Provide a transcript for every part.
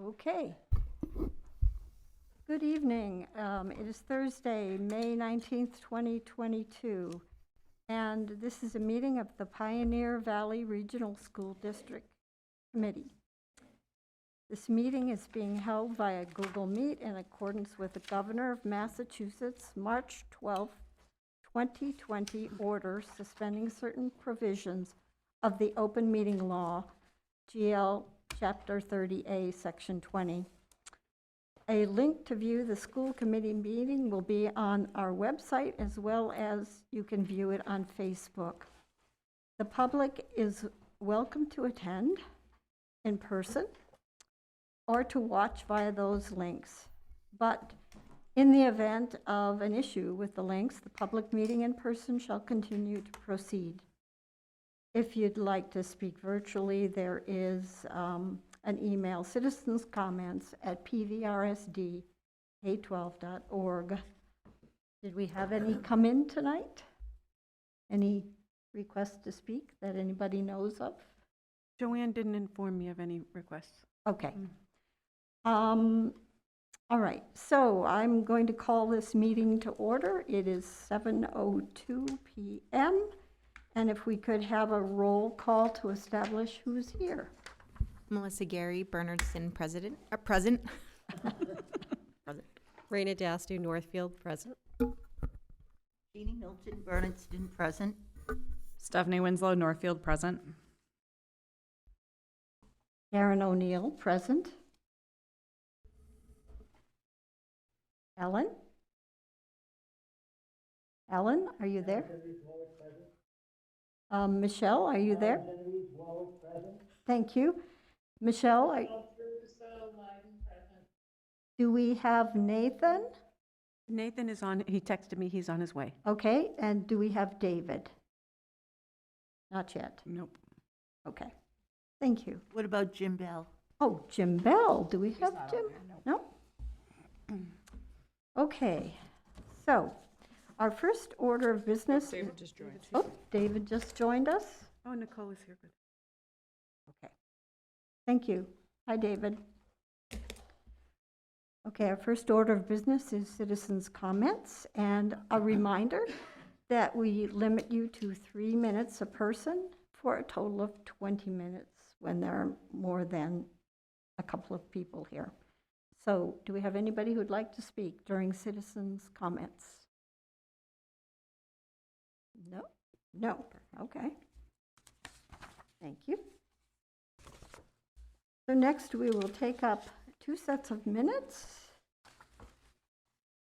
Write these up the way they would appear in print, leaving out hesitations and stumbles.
Okay. Good evening. It is Thursday, May 19th, 2022, and this is a meeting of the Pioneer Valley Regional School District Committee. This meeting is being held via Google Meet in accordance with the Governor of Massachusetts' March 12th, 2020 order suspending certain provisions of the Open Meeting Law, GL Chapter 30A, Section 20. A link to view the school committee meeting will be on our website, as well as you can view it on Facebook. The public is welcome to attend in person or to watch via those links. But in the event of an issue with the links, the public meeting in person shall continue to proceed. If you'd like to speak virtually, there is an email, citizenscomments@pvrsd.k12.org. Did we have any come in tonight? Any requests to speak that anybody knows of? Joanne didn't inform me of any requests. Okay. All right, so I'm going to call this meeting to order. It is 7:02 p.m. And if we could have a roll call to establish who's here. Melissa Gary, Bernardston, present. Bernardston-Northfield, present. Jeannie Milton, Bernardston, present. Stephanie Winslow, Northfield, present. Karen O'Neill, present. Ellen? Ellen, are you there? Michelle, are you there? Thank you. Michelle, do we have Nathan? Nathan is on, he texted me, he's on his way. Okay, and do we have David? Not yet. Nope. Okay, thank you. What about Jim Bell? Oh, Jim Bell, do we have Jim? No? Okay, so our first order of business. David just joined. Oh, David just joined us. Oh, Nicole is here, good. Okay, thank you. Hi, David. Okay, our first order of business is citizens' comments, and a reminder that we limit you to 3 minutes a person for a total of 20 minutes when there are more than a couple of people here. So do we have anybody who'd like to speak during citizens' comments? No? No. Okay. Thank you. So next we will take up 2 sets of minutes.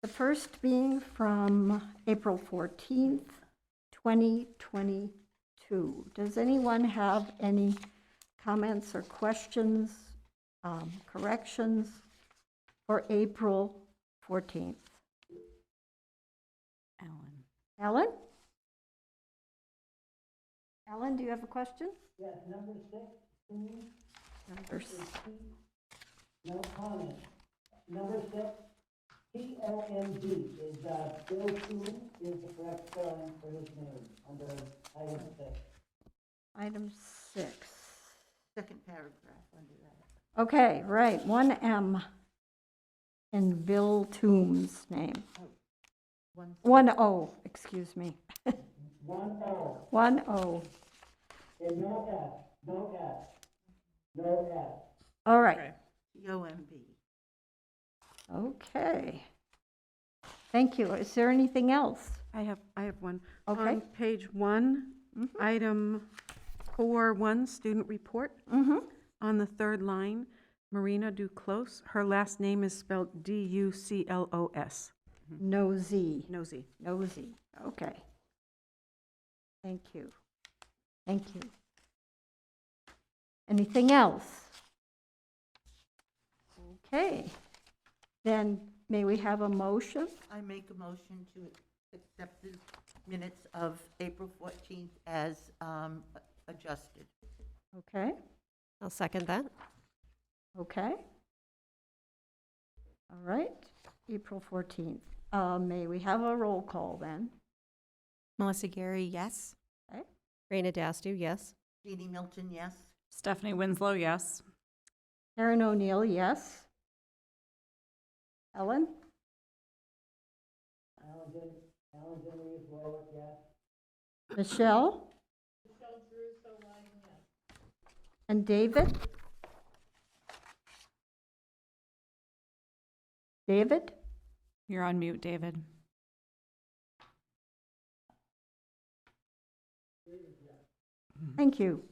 The first being from April 14th, 2022. Does anyone have any comments or questions, corrections for April 14th? Ellen? Ellen, do you have a question? Yes, number 6, please. Number 6. No comment. Number 6, PLMD is Bill Toon is the correct spelling for his name under item 6. Item 6. Second paragraph under that. Okay, right, 1M in Bill Toom's name. 1O, excuse me. 1O. 1O. And no S. No S. No S. All right. COMB. Okay. Thank you. Is there anything else? I have one. Okay. On page 1, item 4.1, student report. Mm-hmm. On the third line, Marina Duclos, her last name is spelled D-U-C-L-O-S. No Z. No Z. No Z. Okay. Thank you. Thank you. Anything else? Okay. Then may we have a motion? I make a motion to accept the minutes of April 14th as adjusted. Okay. I'll second that. Okay. All right. April 14th. May we have a roll call then? Melissa Gary, yes. Okay. Bernardston, yes. Jeannie Milton, yes. Stephanie Winslow, yes. Karen O'Neill, yes. Ellen? Alan Jennings, Warwick, yes. Michelle? And David? David? You're on mute, David. Thank you.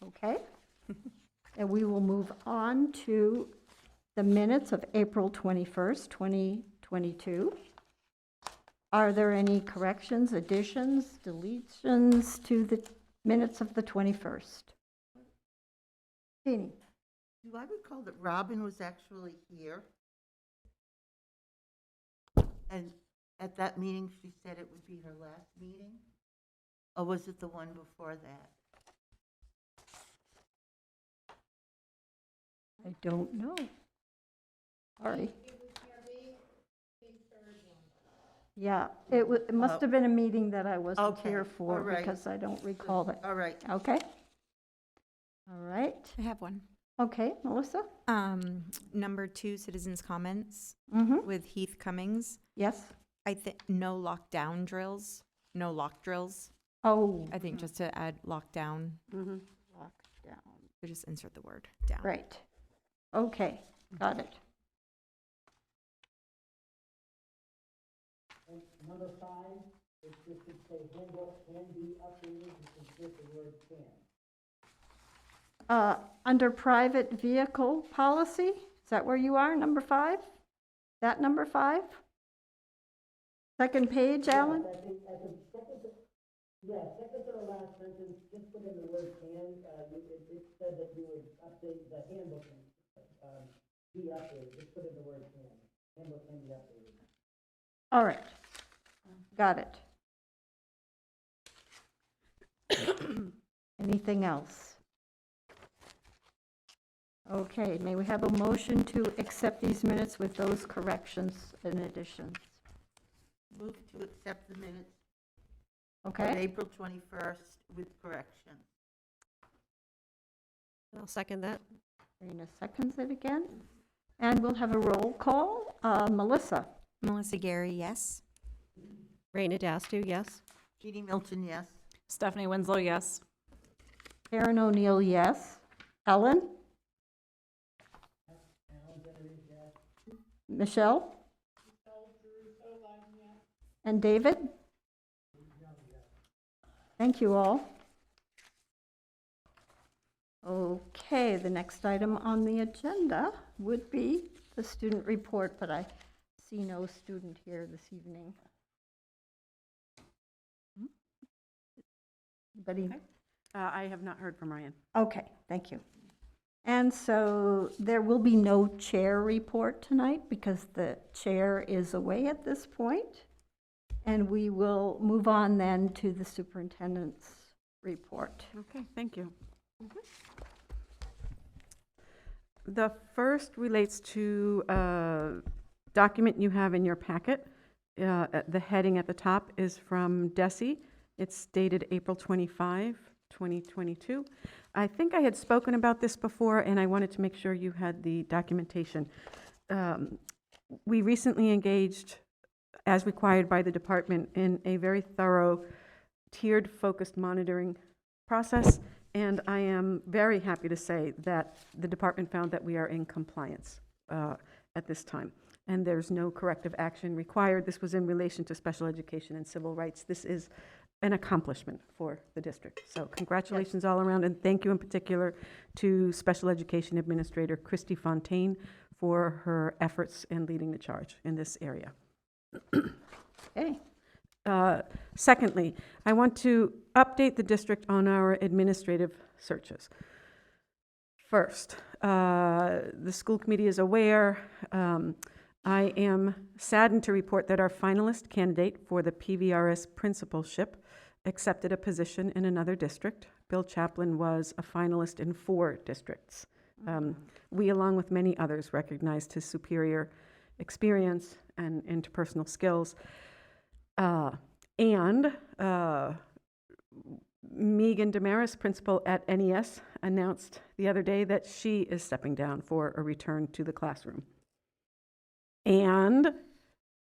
Okay. And we will move on to the minutes of April 21st, 2022. Are there any corrections, additions, deletions to the minutes of the 21st? Jeannie? Do I recall that Robin was actually here? And at that meeting, she said it would be her last meeting? Or was it the one before that? I don't know. Sorry. Yeah, it must have been a meeting that I wasn't Okay, here for all right. because I don't recall it. All right. Okay? All right. I have one. Okay, Melissa? Number 2, citizens' comments Mm-hmm. with Heath Cummings. Yes? I think no lockdown drills, no lock drills. Oh. I think just to add lockdown, Mm-hmm. Lockdown. we just insert the word down. Right. Okay, got it. And number 5, it should say handbook can be updated, it should fit the word can. Under private vehicle policy, is that where you are, number 5? That number 5? Second page, Alan? Yes, I think at the second to the last sentence, just put in the word can, it said that you would update the handbook and, be updated, just put in the word can. Handbook can be updated. All right, got it. Anything else? Okay, may we have a motion to accept these minutes with those corrections and additions? Move to accept the minutes of Okay, April 21st with correction. I'll second that. Rena seconds it again. And we'll have a roll call. Melissa? Melissa Gary, yes. Raina Dastu, yes. Jeannie Milton, yes. Stephanie Winslow, yes. Karen O'Neill, yes. Ellen? Michelle? And David? Thank you all. Okay, the next item on the agenda would be the student report, but I see no student here this evening. Anybody? I have not heard from Ryan. Okay, thank you. And so there will be no chair report tonight because the chair is away at this point. And we will move on then to the superintendent's report. Okay, thank you. The first relates to a document you have in your packet. The heading at the top is from DESE. It's dated April 25, 2022. I think I had spoken about this before, and I wanted to make sure you had the documentation. We recently engaged, as required by the department, in a very thorough, tiered, focused monitoring process, and I am very happy to say that the department found that we are in compliance at this time, and there's no corrective action required. This was in relation to special education and civil rights. This is an accomplishment for the district. So congratulations all around, and thank you in particular to Special Education Administrator Christy Fontaine for her efforts in leading the charge in this area. Okay. Secondly, I want to update the district on our administrative searches. First, the school committee is aware. I am saddened to report that our finalist candidate for the PVRS principalship accepted a position in another district. Bill Chaplin was a finalist in 4 districts. We, along with many others, recognized his superior experience and interpersonal skills. And Megan Damaris, principal at NES, announced the other day that she is stepping down for a return to the classroom. And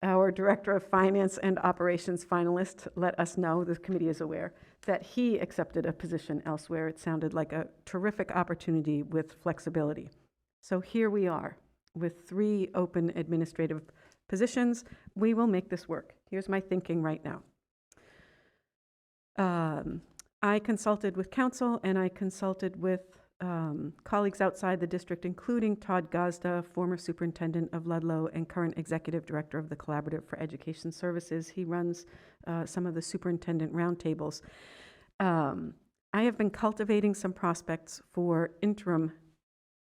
our Director of Finance and Operations finalist let us know, the committee is aware, that he accepted a position elsewhere. It sounded like a terrific opportunity with flexibility. So here we are with 3 open administrative positions. We will make this work. Here's my thinking right now. I consulted with council and I consulted with colleagues outside the district, including Todd Gazda, former superintendent of Ludlow and current executive director of the Collaborative for Education Services. He runs some of the superintendent roundtables. I have been cultivating some prospects for interim,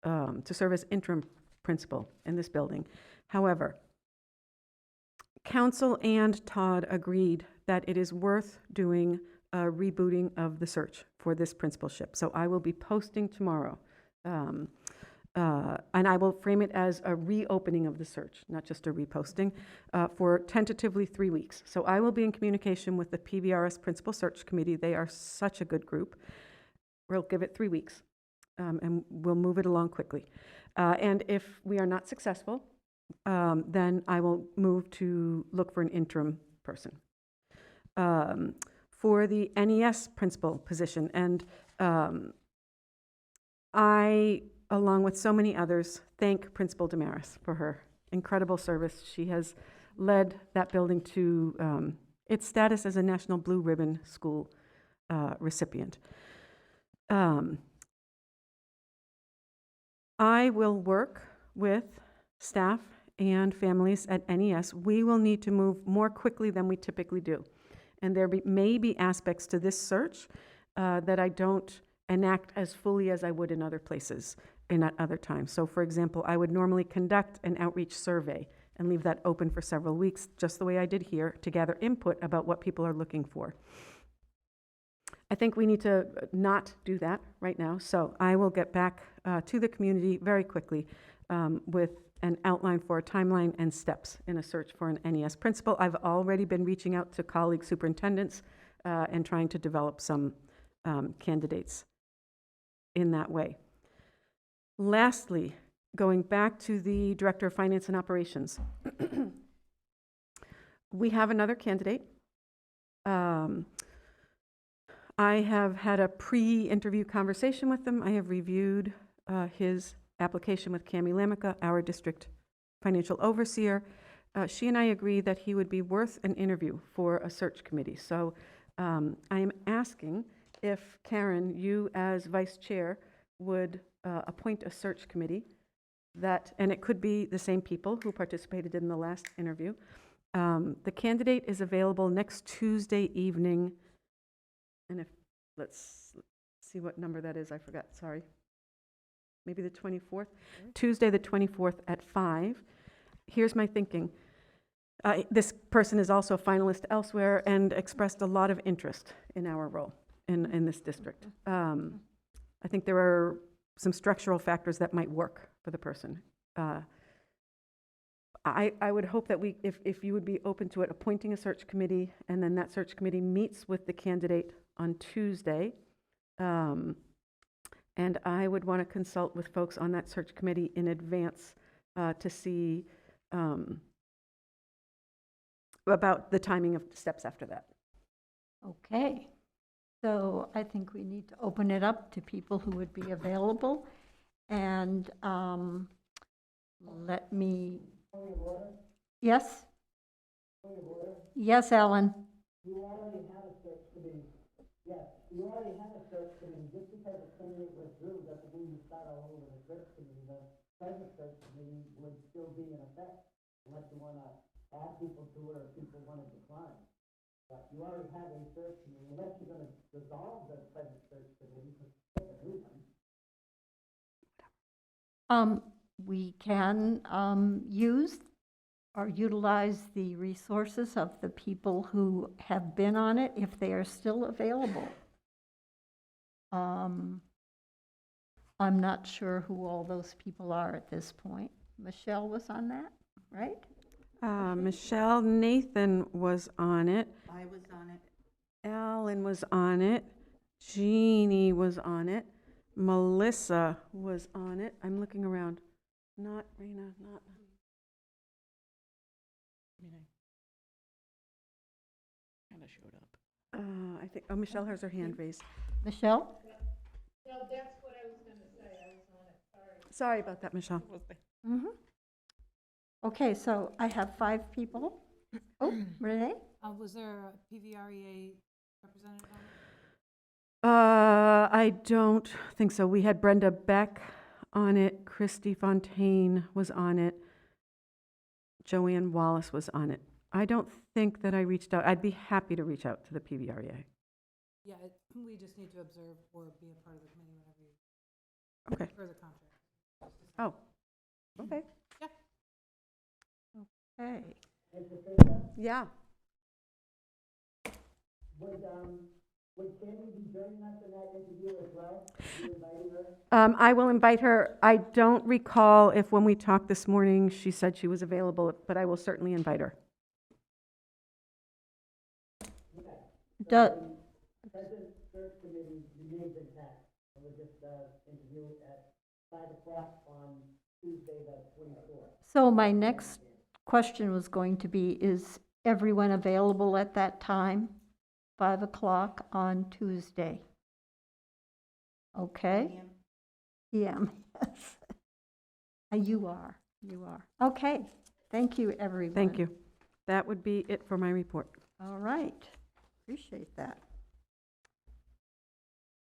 to serve as interim principal in this building. However, council and Todd agreed that it is worth doing a rebooting of the search for this principalship. So I will be posting tomorrow. And I will frame it as a reopening of the search, not just a reposting, for tentatively 3 weeks. So I will be in communication with the PVRS Principal Search Committee. They are such a good group. We'll give it 3 weeks, and we'll move it along quickly. And if we are not successful, then I will move to look for an interim person. For the NES principal position, and I, along with so many others, thank Principal Damaris for her incredible service. She has led that building to its status as a National Blue Ribbon School recipient. I will work with staff and families at NES. We will need to move more quickly than we typically do. And there may be aspects to this search that I don't enact as fully as I would in other places and at other times. So, for example, I would normally conduct an outreach survey and leave that open for several weeks, just the way I did here, to gather input about what people are looking for. I think we need to not do that right now, so I will get back to the community very quickly with an outline for a timeline and steps in a search for an NES principal. I've already been reaching out to colleague superintendents and trying to develop some candidates in that way. Lastly, going back to the Director of Finance and Operations, we have another candidate. I have had a pre-interview conversation with him. I have reviewed his application with Cami Lamica, our district financial overseer. She and I agree that he would be worth an interview for a search committee. So I am asking if, Karen, you as vice chair would appoint a search committee that, and it could be the same people who participated in the last interview. The candidate is available next Tuesday evening, and if, let's see what number that is, I forgot, sorry. Maybe the 24th? Tuesday the 24th at 5. Here's my thinking. This person is also a finalist elsewhere and expressed a lot of interest in our role in this district. I think there are some structural factors that might work for the person. I would hope that if you would be open to it, appointing a search committee, and then that search committee meets with the candidate on Tuesday. And I would want to consult with folks on that search committee in advance to see about the timing of steps after that. Okay. So I think we need to open it up to people who would be available. And let me... Yes? Yes, Ellen? You already have a search committee. Yes, you already have a search committee. Just because a candidate withdrew doesn't mean you start all over the search committee. The present search committee would still be in effect unless you want to add people to it or people want to decline. But you already have a search committee, unless you're going to dissolve the present search committee to pick a new one. We can use or utilize the resources of the people who have been on it if they are still available. I'm not sure who all those people are at this point. Michelle was on that, right? Michelle, Nathan was on it. I was on it. Alan was on it. Jeannie was on it. Melissa was on it. I'm looking around. Not Raina, not. Kind of showed up. I think, oh, Michelle has her hand raised. Michelle? Sorry about that, Michelle. Mm-hmm. Okay, so I have 5 people. Oh, Renee? Was there a PVREA representative on it? I don't think so. We had Brenda Beck on it. Christy Fontaine was on it. Joanne Wallace was on it. I don't think that I reached out. I'd be happy to reach out to the PVREA. Yeah, we just need to observe or be a part of the committee whenever you, Okay. for the contract. Oh, okay. Okay. Yeah. Would Tammy be joining us in that interview as well? You inviting her? I will invite her. I don't recall if when we talked this morning, she said she was available, but I will certainly invite her. Does, Present search committee remains intact, and we'll just, interview at 5:00 on Tuesday, the 24th. so my next question was going to be, is everyone available at that time? 5 o'clock on Tuesday? Okay? PM, yes. You are. Okay, thank you, everyone. Thank you. That would be it for my report. All right, appreciate that.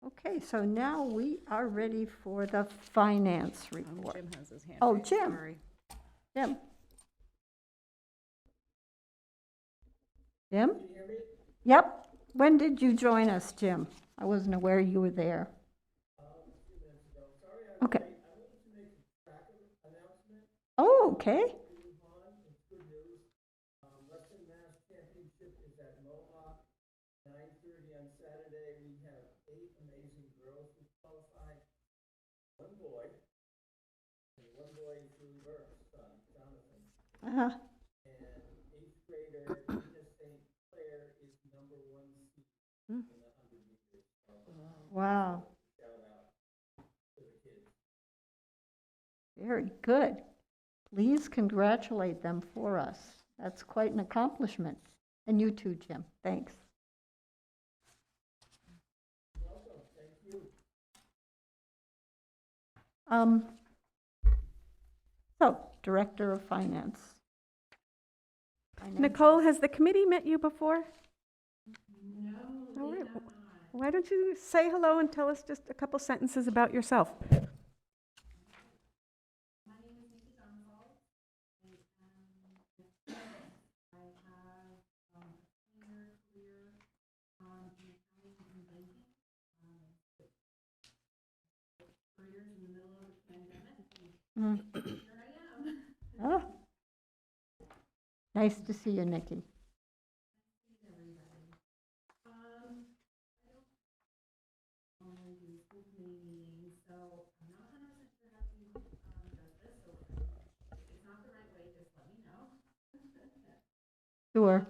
Okay, so now we are ready for the finance report. Jim has his hand. Oh, raised, Jim. sorry. Jim? Jim? Yep. When did you join us, Jim? I wasn't aware you were there. Okay. Oh, okay. Western Mass Championship is at Mohawk, 9:30 on Saturday. We have 8 amazing girls who qualified. 1 boy, and 1 boy through birth, Jonathan. Uh-huh. And 8th grader Nina St. Clair is number 1 seed in the 100 meters. Wow, Shout out to the kids. very good. Please congratulate them for us. That's quite an accomplishment. And you too, Jim. Thanks. So, Director of Finance. Nicole, has the committee met you before? No. All right. Why don't you say hello and tell us just a couple sentences about yourself? Mm. Oh. Nice to see you, Nikki. Sure.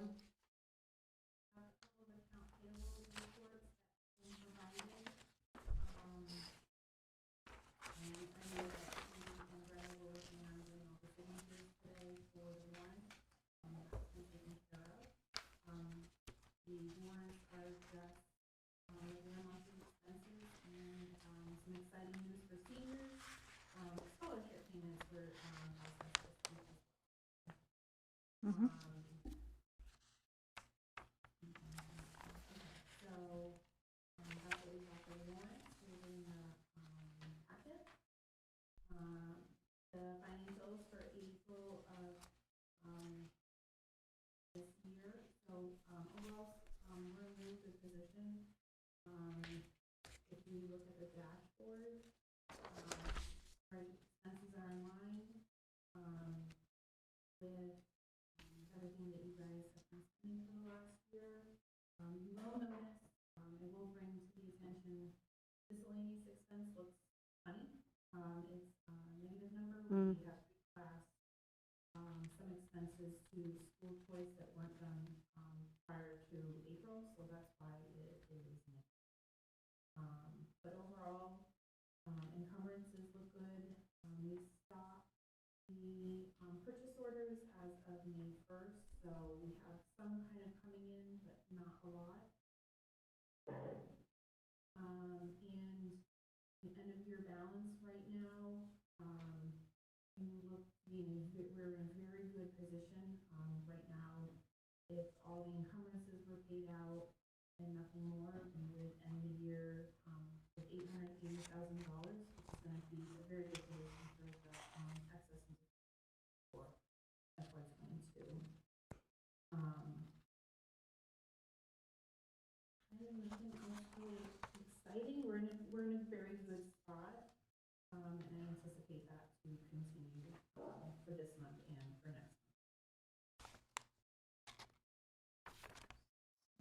Mhm. Mm. so we have some kind of coming in, but not a lot. And the end of year balance right now, we're in a very good position. Right now, if all the encumbrances were paid out and nothing more, we would end the year, with $880,000, which is gonna be a very good position for the, excess and for FY '22. Nothing else really exciting. We're in a very good spot, and I anticipate that to continue, for this month and for next month.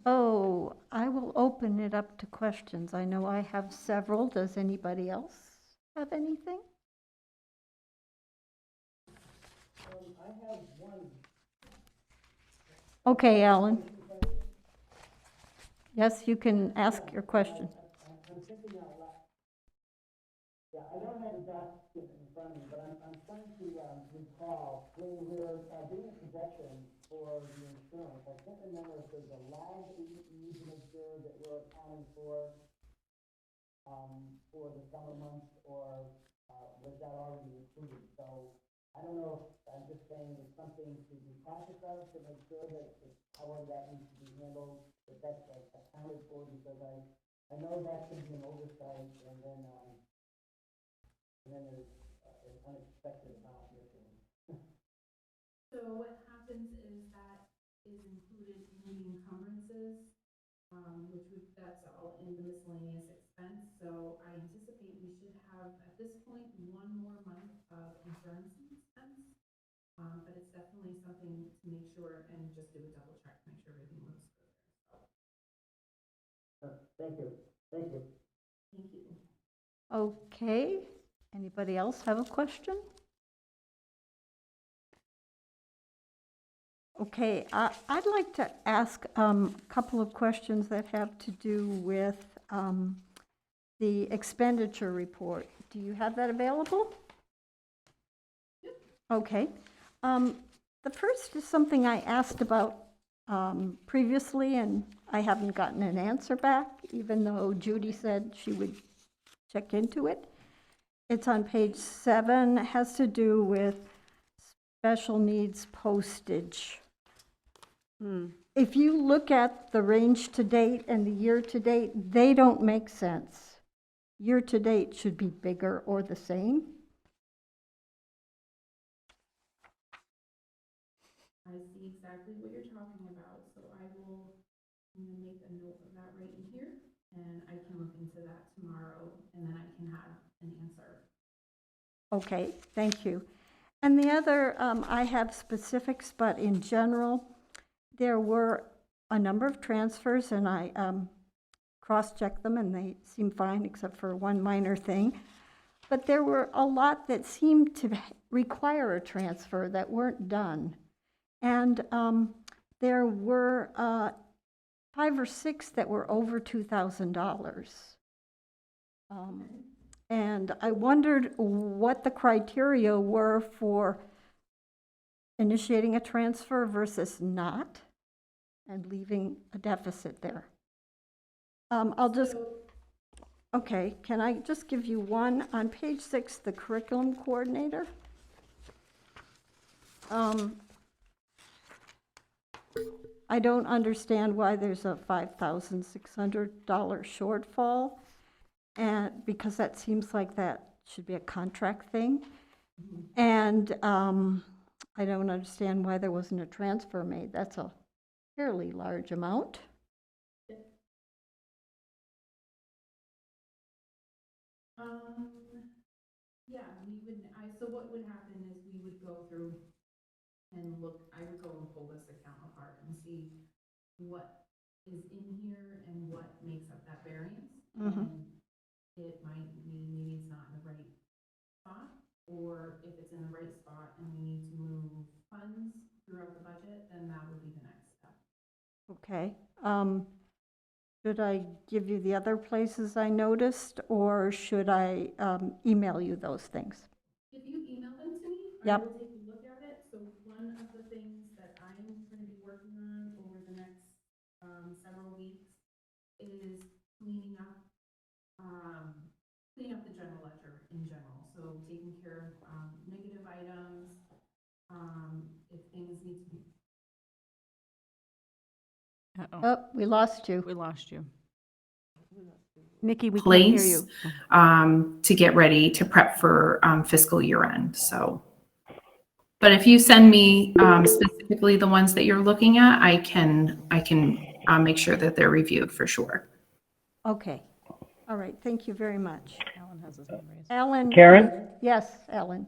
Oh, I will open it up to questions. I know I have several. Does anybody else have anything? I have one. Okay, Alan. Yes, you can ask your question. I'm thinking out loud. Yeah, I don't have the document in front of me, but I'm trying to recall when we were doing a projection for the insurance. I can't remember if there's a lag that you need to make sure that we're accounting for the summer months, or was that already included? So I don't know if I'm just saying it's something to be cautious of to make sure that however that needs to be handled, that that's like accounted for, because I know that can be an oversight, and then there's an unexpected amount missing. So what happens is that is included in the encumbrances, that's all in the miscellaneous expense. So I anticipate we should have, at this point, one more month of insurance expense. But it's definitely something to make sure and just do a double check to make sure everything looks good there. So, Thank you. Thank you. thank you. Okay. Anybody else have a question? Okay, I'd like to ask a couple of questions that have to do with the expenditure report. Do you have that available? Okay. The first is something I asked about previously, and I haven't gotten an answer back, even though Judy said she would check into it. It's on page 7. It has to do with special needs postage. If you look at the range to date and the year to date, they don't make sense. Year to date should be bigger or the same. I see exactly what you're talking about, so I'm gonna make a note of that right in here, and I can look into that tomorrow, and then I can have an answer. Okay, thank you. And the other, I have specifics, but in general, there were a number of transfers, and I cross-checked them, and they seem fine, except for one minor thing. But there were a lot that seemed to require a transfer that weren't done. And there were 5 or 6 that were over $2,000. And I wondered what the criteria were for initiating a transfer versus not, and leaving a deficit there. Okay, can I just give you one? On page 6, the curriculum coordinator. I don't understand why there's a $5,600 shortfall, and because that seems like that should be a contract thing. And I don't understand why there wasn't a transfer made. That's a fairly large amount. Yeah, so what would happen is we would go through and look, I would go and pull this account apart and see what is in here and what makes up that variance. And it might be maybe it's not in the right spot, or if it's in the right spot and we need to move funds throughout the budget, then that would be the next step. Okay. Should I give you the other places I noticed, or should I email you those things? If you email them to me, Yep. I will take a look at it. So one of the things that I'm going to be is cleaning up, the general ledger in general. So taking care of, negative items, if things need to be. Uh-oh, Oh, we lost you. we lost you. Nikki, we can't hear place you. to get ready to prep for fiscal year end. So, but if you send me specifically the ones that you're looking at, I can make sure that they're reviewed for sure. Okay. All right, thank you very much. Alan has his hand raised. Alan? Karen? Yes, Alan.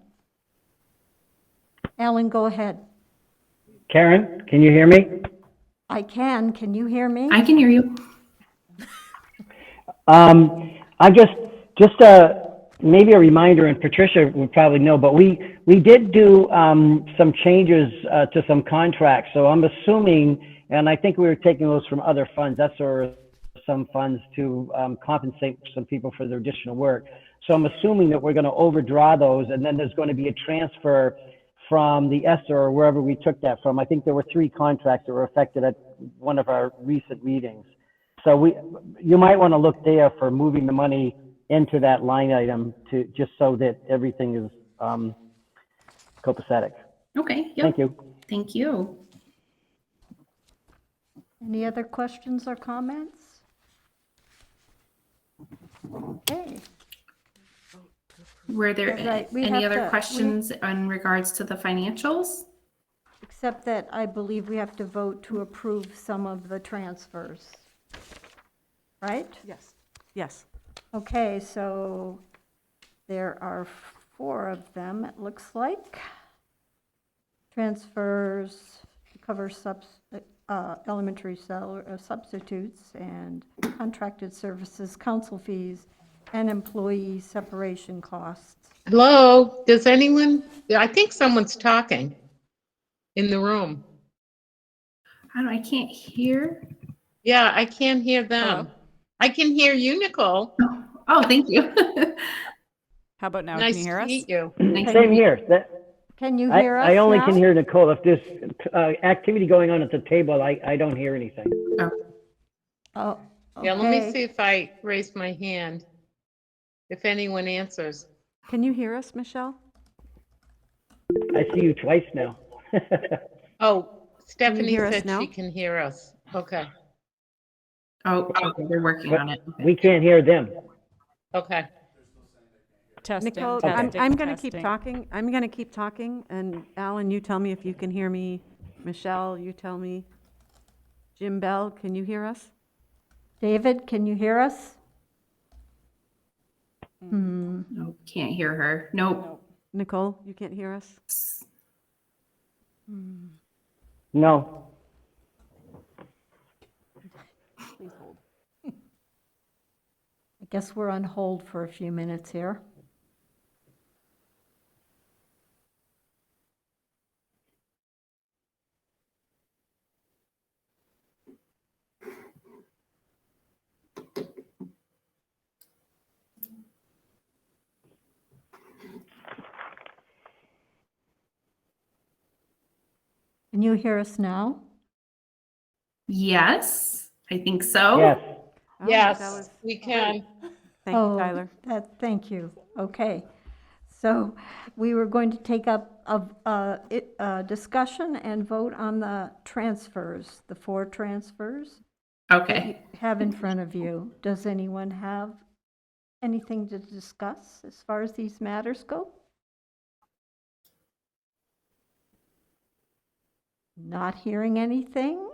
Alan, go ahead. Karen, can you hear me? I can. Can you hear me? I can hear you. I just maybe a reminder, and Patricia would probably know, but we did do some changes to some contracts. So I'm assuming, and I think we were taking those from other funds. That's or some funds to compensate some people for their additional work. So I'm assuming that we're going to overdraw those, and then there's going to be a transfer from the ESSER or wherever we took that from. I think there were 3 contracts that were affected at one of our recent meetings. So you might want to look there for moving the money into that line item to just so that everything is copacetic. Okay. Yep. Thank you. Thank you. Any other questions or comments? Okay. Were there Right, we any have other to- questions in regards to the financials? Except that I believe we have to vote to approve some of the transfers. Right? Yes. Yes. Okay, so there are 4 of them, it looks like. Transfers to cover elementary substitutes and contracted services, council fees, and employee separation costs. Hello, does anyone, I think someone's talking in the room. I can't hear. Yeah, I can't hear them. Hello? I can hear you, Nicole. Oh, thank you. How about now? Nice Can you hear to us? meet you. Same here. Can you hear us I only now? can hear Nicole. If there's activity going on at the table, I don't hear anything. Oh, Yeah, let me okay. see if I raise my hand, if anyone answers. Can you hear us, Michelle? I see you twice now. Oh, Stephanie hear us said now? she can hear us. Okay, Oh, okay. They're working on it. Okay. We can't hear them. okay. Testing, Nicole, testing, I'm going to keep testing. talking. I'm going to keep talking, and Alan, you tell me if you can hear me. Michelle, you tell me. Jim Bell, can you hear us? David, can you hear us? Nope, can't hear her. Nope. Nicole, you can't hear us? No. I guess we're on hold for a few minutes here. Can you hear us now? Yes, I think so. Yes. Oh, that Yes, was- we can. Thank you, Tyler. Thank you. Okay. So we were going to take up a discussion and vote on the transfers, the 4 transfers that Okay. you have in front of you. Does anyone have anything to discuss as far as these matters go? Not hearing anything.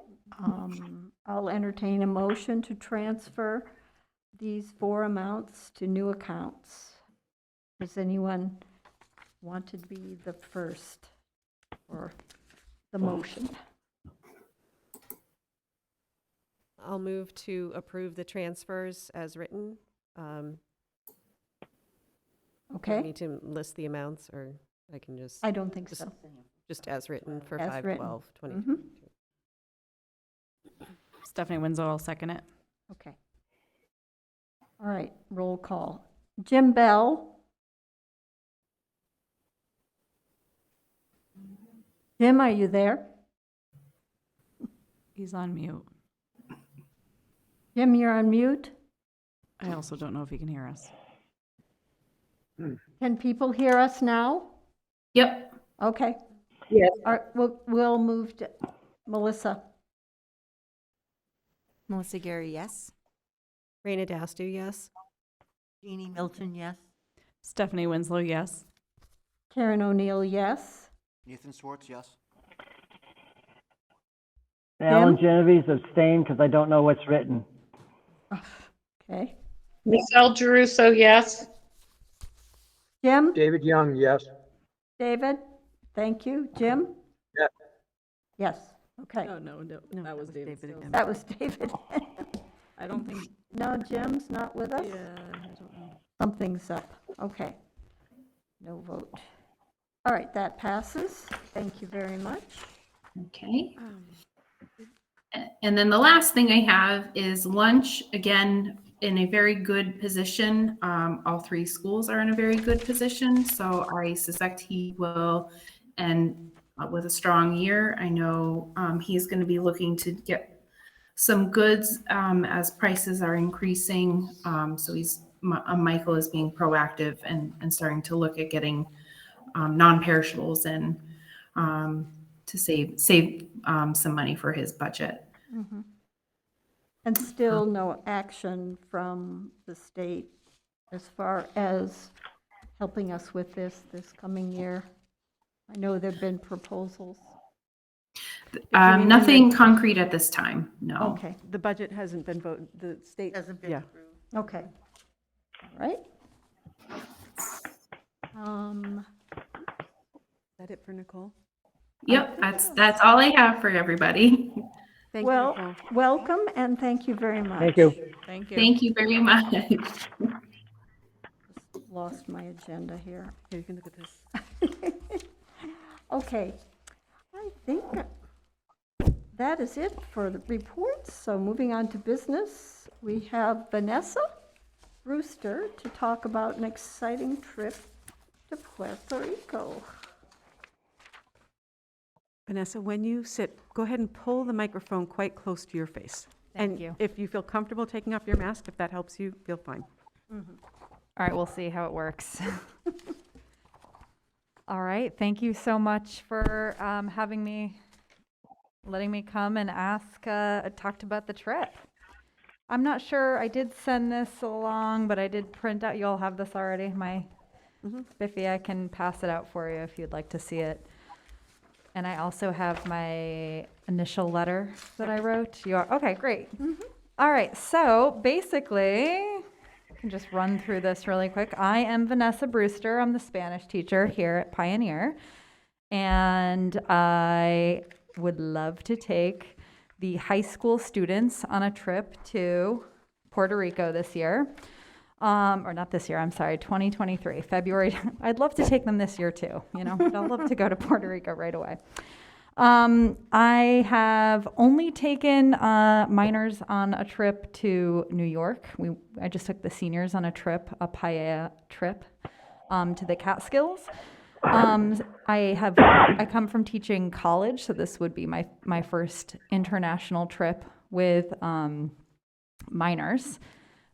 I'll entertain a motion to transfer these 4 amounts to new accounts. Does anyone want to be the first or the motion? I'll move to approve the transfers as written. Do I Okay? need to list the amounts, or I can just, I don't think so. just as written for As written. 5/12/2022? Stephanie Winslow, I'll second it. Okay. All right, roll call. Jim Bell? Jim, are you there? He's on mute. Jim, you're on mute. I also don't know if he can hear us. Can people hear us now? Yep. Okay. Yes. All right, we'll move to Melissa. Melissa Gary, yes. Raina Dastu, yes. Jeannie Milton, yes. Stephanie Winslow, yes. Karen O'Neill, yes. Nathan Swartz, yes. Alan Genovese abstained because I don't know what's written. Okay. Michelle Geruso, yes. Jim? David Young, yes. David? Thank you. Jim? Yes. Yes. Okay. No, that was David. still. That was David. I don't think, No, Jim's not with us? I don't know. Something's up. Okay. No vote. All right, that passes. Thank you very much. Okay. And then the last thing I have is lunch, again, in a very good position. All three schools are in a very good position, so I suspect he will end with a strong year. I know he's going to be looking to get some goods as prices are increasing. So Michael is being proactive and starting to look at getting non-perishables in to save some money for his budget. Mhm. And still no action from the state as far as helping us with this coming year. I know there've been proposals. Nothing concrete at this time, no. Okay, The budget hasn't been voted, the state, Hasn't been yeah. approved. okay. All right. Is that it for Nicole? Yep, that's all I have for everybody. Thank you, Well, Nicole. welcome and thank you very much. Thank you. Thank you. Thank you very much. Lost my agenda here. Here, you can look at this. Okay, I think that is it for the reports. So moving on to business, we have Vanessa Brewster to talk about an exciting trip to Puerto Rico. Vanessa, when you sit, go ahead and pull the microphone quite close to your face. Thank you. If you feel comfortable taking off your mask, if that helps you, feel fine. All right, we'll see how it works. All right, thank you so much for letting me come and talked about the trip. I'm not sure, I did send this along, but I did print out, you all have this already, my Biffy, I can pass it out for you if you'd like to see it. And I also have my initial letter that I wrote. Okay, great. All right, so basically, I can just run through this really quick. I am Vanessa Brewster. I'm the Spanish teacher here at Pioneer. And I would love to take the high school students on a trip to Puerto Rico this year. Or not this year, I'm sorry, 2023, February. I'd love to take them this year too, but I'd love to go to Puerto Rico right away. I have only taken minors on a trip to New York. I just took the seniors on a trip, a paella trip, to the Catskills. I come from teaching college, so this would be my first international trip with minors.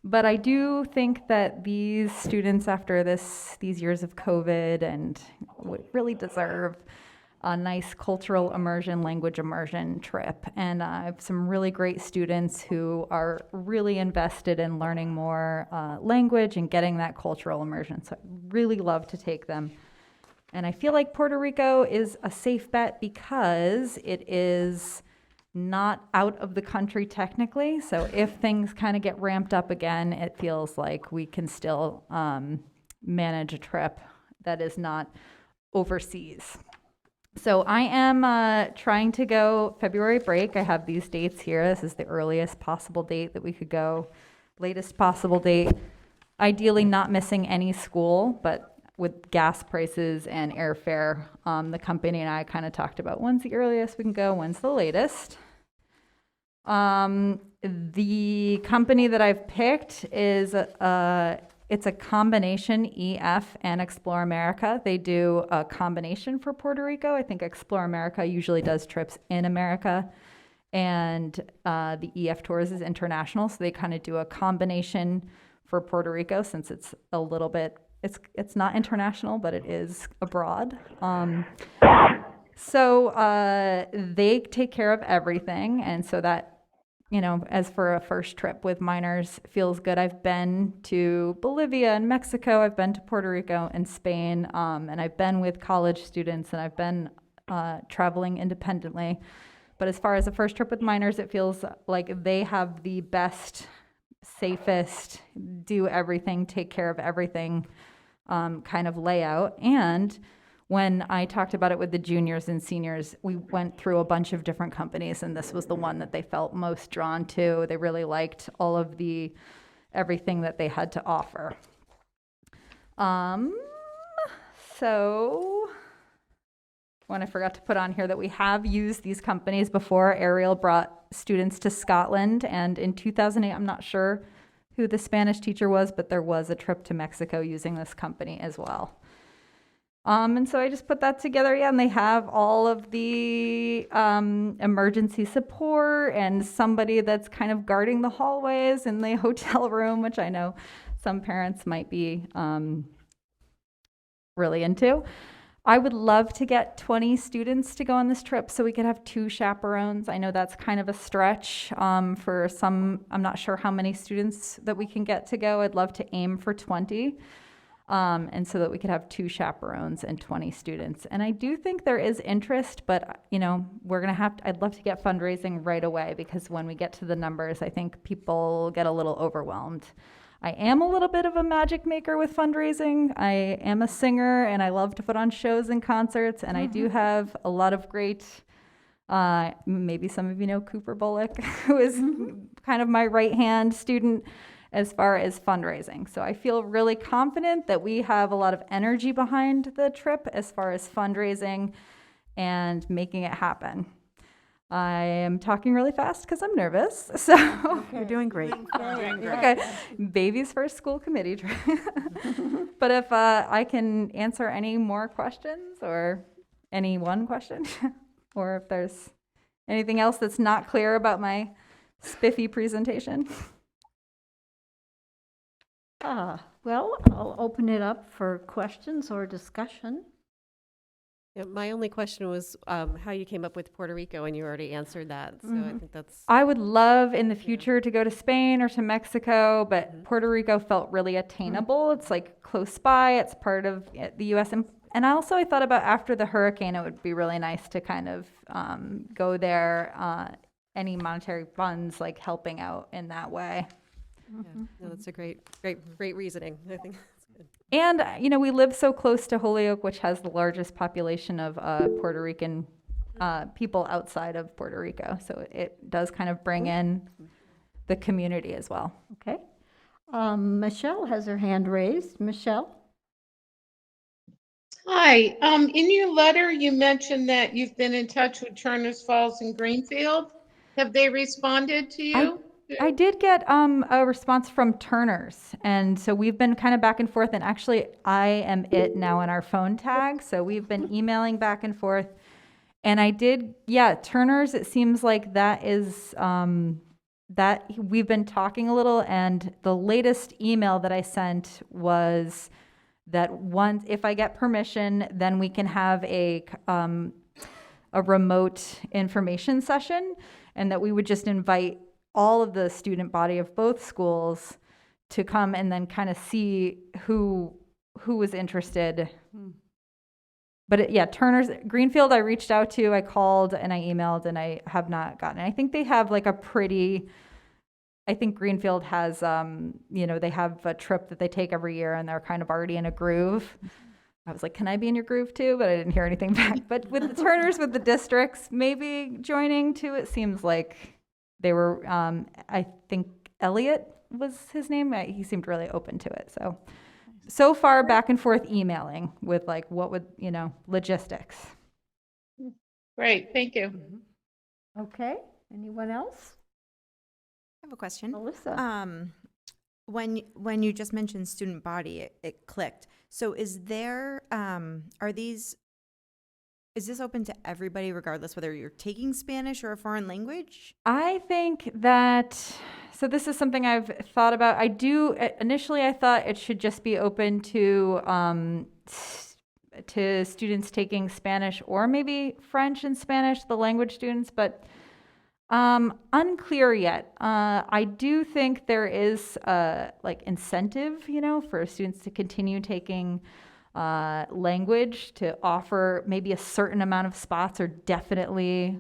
But I do think that these students, after these years of COVID, and would really deserve a nice cultural immersion, language immersion trip. And I have some really great students who are really invested in learning more language and getting that cultural immersion. So I'd really love to take them. And I feel like Puerto Rico is a safe bet because it is not out of the country technically. So if things kind of get ramped up again, it feels like we can still manage a trip that is not overseas. So I am trying to go February break. I have these dates here. This is the earliest possible date that we could go, latest possible date. Ideally not missing any school, but with gas prices and airfare, the company and I kind of talked about when's the earliest we can go, when's the latest. The company that I've picked is it's a combination, EF and Explore America. They do a combination for Puerto Rico. I think Explore America usually does trips in America, And the EF Tours is international, so they kind of do a combination for Puerto Rico since it's a little bit, it's not international, but it is abroad. So they take care of everything, and so that, you know, as for a first trip with minors, feels good. I've been to Bolivia and Mexico, I've been to Puerto Rico and Spain, and I've been with college students, and I've been traveling independently. But as far as a first trip with minors, it feels like they have the best, safest, do everything, take care of everything kind of layout. And when I talked about it with the juniors and seniors, we went through a bunch of different companies, and this was the one that they felt most drawn to. They really liked all of everything that they had to offer. So one I forgot to put on here that we have used these companies before. Ariel brought students to Scotland, and in 2008, I'm not sure who the Spanish teacher was, but there was a trip to Mexico using this company as well. And so I just put that together, and they have all of the emergency support and somebody that's kind of guarding the hallways in the hotel room, which I know some parents might be really into. I would love to get 20 students to go on this trip so we could have 2 chaperones. I know that's kind of a stretch for some. I'm not sure how many students that we can get to go. I'd love to aim for 20. And so that we could have 2 chaperones and 20 students. And I do think there is interest, but, you know, I'd love to get fundraising right away, because when we get to the numbers, I think people get a little overwhelmed. I am a little bit of a magic maker with fundraising. I am a singer, and I love to put on shows and concerts, and I do have a lot of great, maybe some of you know Cooper Bullock, who is kind of my right-hand student as far as fundraising. So I feel really confident that we have a lot of energy behind the trip as far as fundraising and making it happen. I am talking really fast because I'm nervous. So You're doing great. okay, baby's first school committee trip. But if I can answer any more questions, or any one question, or if there's anything else that's not clear about my spiffy presentation. Well, I'll open it up for questions or discussion. Yeah, my only question was how you came up with Puerto Rico, and you already answered that. So I think that's. I would love in the future to go to Spain or to Mexico, but Puerto Rico felt really attainable. It's like close by. It's part of the U.S. And also I thought about after the hurricane, it would be really nice to kind of go there. Any monetary funds, like helping out in that way. Yeah, no, that's a great reasoning. I think that's good. And, you know, we live so close to Holyoke, which has the largest population of Puerto Rican people outside of Puerto Rico. So it does kind of bring in the community as well. Okay. Michelle has her hand raised. Michelle? Hi. In your letter, you mentioned that you've been in touch with Turners Falls and Greenfield. Have they responded to you? I did get a response from Turners, and so we've been kind of back and forth, and actually I am it now in our phone tag, so we've been emailing back and forth, and I did, Turners, it seems like that is, that we've been talking a little, and the latest email that I sent was that if I get permission, then we can have a remote information session, and that we would just invite all of the student body of both schools to come and then kind of see who was interested. But Turner's, Greenfield, I reached out to, I called and I emailed, and I have not gotten it. I think they have like I think Greenfield has, they have a trip that they take every year, and they're kind of already in a groove. I was like, can I be in your groove too? But I didn't hear anything back. But with the Turners, with the districts maybe joining too, it seems like they were, I think Elliot was his name. He seemed really open to it. So far back and forth emailing with like, what would, logistics. Great, thank you. Okay. Anyone else? I have a question. Alyssa? When you just mentioned student body, it clicked. So is there, are these Is this open to everybody regardless whether you're taking Spanish or a foreign language? I think that, so this is something I've thought about. Initially I thought it should just be open to students taking Spanish or maybe French and Spanish, the language students, but unclear yet. I do think there is like incentive, for students to continue taking language, to offer maybe a certain amount of spots, or definitely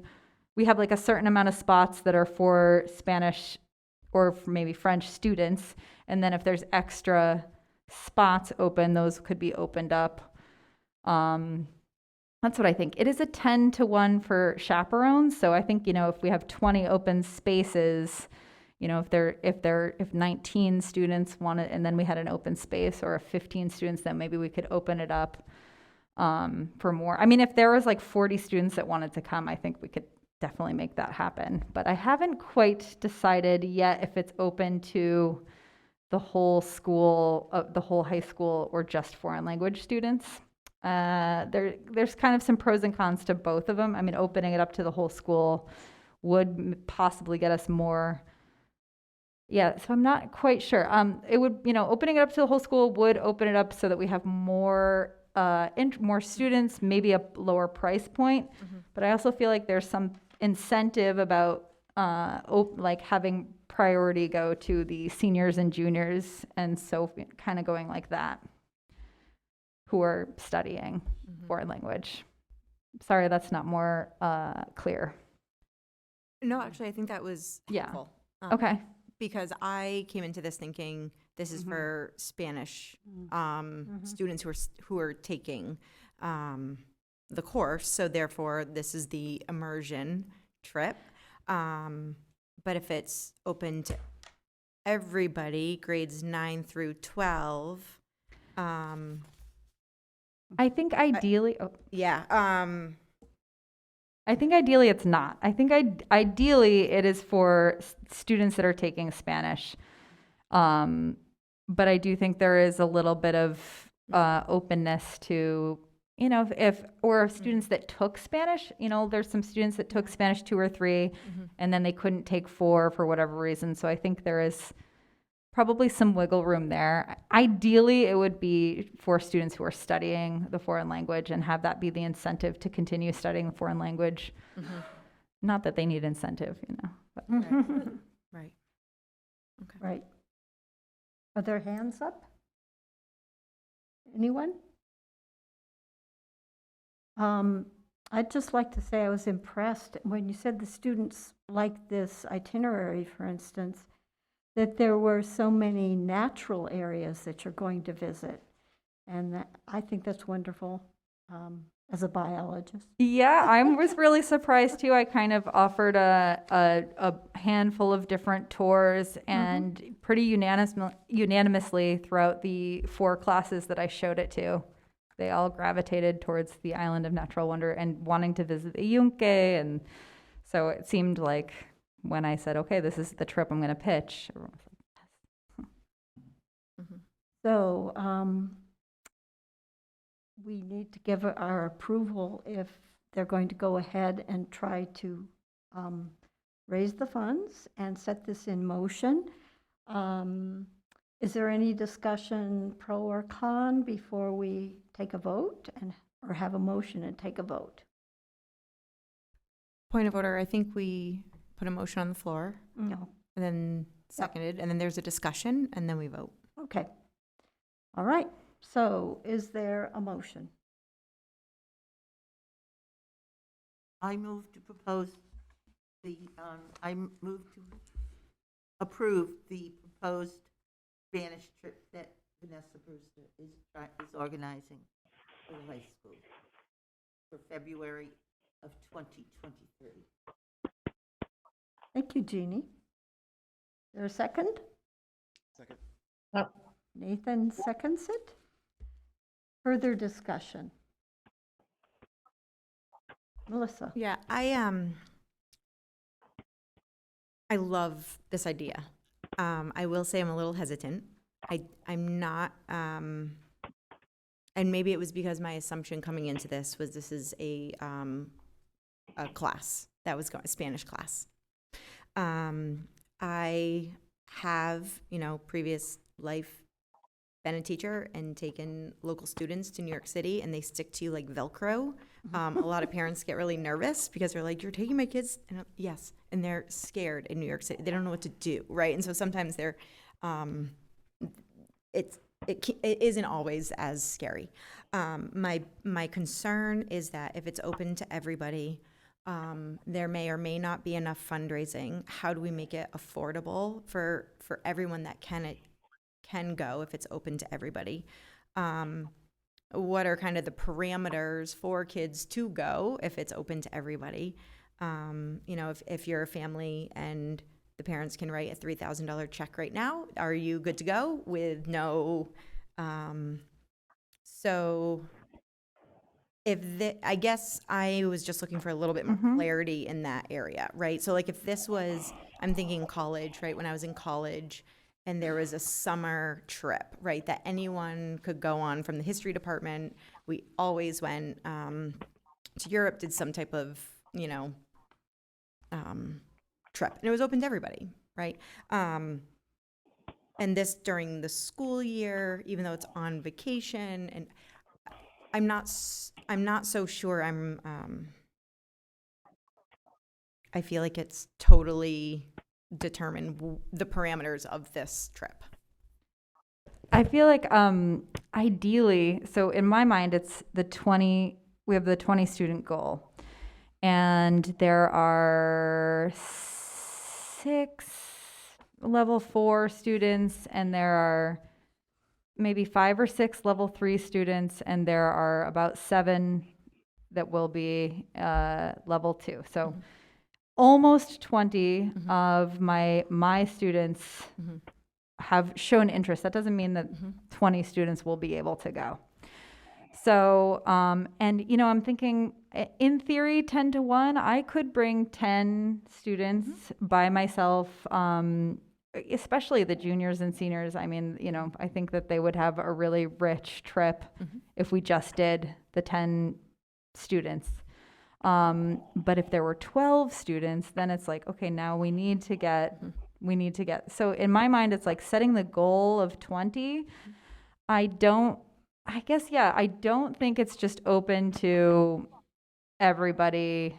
we have like a certain amount of spots that are for Spanish or for maybe French students. And then if there's extra spots open, those could be opened up. That's what I think. It is a 10-to-1 for chaperones. So I think, if we have 20 open spaces, if 19 students want it, and then we had an open space, or 15 students, then maybe we could open it up for more. I mean, if there was like 40 students that wanted to come, I think we could definitely make that happen. But I haven't quite decided yet if it's open to the whole school, the whole high school, or just foreign language students. There's kind of some pros and cons to both of them. I mean, opening it up to the whole school would possibly get us more. Yeah, so I'm not quite sure. It would, opening it up to the whole school would open it up so that we have more more students, maybe a lower price point. But I also feel like there's some incentive about like having priority go to the seniors and juniors, and so kind of going like that, who are studying foreign language. Sorry, that's not more clear. No, actually, I think that was Yeah. helpful. Okay. Because I came into this thinking this is for Spanish students who are taking the course, so therefore this is the immersion trip. But if it's open to everybody, grades 9 through 12, I think ideally, I think ideally it's not. I think ideally it is for students that are taking Spanish. But I do think there is a little bit of openness to, if students that took Spanish, there's some students that took Spanish 2 or 3 and then they couldn't take 4 for whatever reason. So I think there is probably some wiggle room there. Ideally, it would be for students who are studying the foreign language and have that be the incentive to continue studying the foreign language. Not that they need incentive, but. Right. Okay. Right. Are there hands up? Anyone? I'd just like to say I was impressed when you said the students liked this itinerary, for instance, that there were so many natural areas that you're going to visit. And I think that's wonderful as a biologist. Yeah, I was really surprised too. I kind of offered a handful of different tours, and pretty unanimously throughout the 4 classes that I showed it to, they all gravitated towards the Island of Natural Wonder and wanting to visit the Yunque. And so it seemed like when I said, okay, this is the trip I'm going to pitch, everyone was like, yes. So we need to give our approval if they're going to go ahead and try to raise the funds and set this in motion. Is there any discussion, pro or con, before we take a vote or have a motion and take a vote? Point of order, I think we put a motion on the floor. No. And then seconded, and then there's a discussion, and then we vote. Okay. All right. So is there a motion? I move to approve the proposed Spanish trip that Vanessa Brewster is organizing for the high school for February of 2023. Thank you, Jeannie. Is there a second? Second. Nathan seconds it. Further discussion. Melissa? Yeah, I love this idea. I will say I'm a little hesitant. I'm not and maybe it was because my assumption coming into this was this is a class that was going, a Spanish class. I have, previous life been a teacher and taken local students to New York City, and they stick to you like Velcro. A lot of parents get really nervous because they're like, "You're taking my kids," and yes, and they're scared in New York City. They don't know what to do, right? And so sometimes they're, it isn't always as scary. My concern is that if it's open to everybody, there may or may not be enough fundraising. How do we make it affordable for everyone that can go if it's open to everybody? What are kind of the parameters for kids to go if it's open to everybody? If you're a family and the parents can write a $3,000 check right now, are you good to go with no? So I guess I was just looking for a little bit more clarity in that area, right? So like if this was, I'm thinking college, right? When I was in college, and there was a summer trip, right, that anyone could go on from the history department. We always went to Europe, did some type of, trip. And it was open to everybody, right? And this during the school year, even though it's on vacation. And I'm not so sure I feel like it's totally determine the parameters of this trip. I feel like ideally, so in my mind, it's we have the 20 student goal. And there are 6 level 4 students, and there are maybe 5 or 6 level 3 students, and there are about 7 that will be level 2. So almost 20 of my students have shown interest. That doesn't mean that 20 students will be able to go. So, and I'm thinking, in theory, 10 to 1, I could bring 10 students by myself, especially the juniors and seniors. I mean, I think that they would have a really rich trip if we just did the 10 students. But if there were 12 students, then it's like, okay, now we need to get, so in my mind, it's like setting the goal of 20. I don't think it's just open to everybody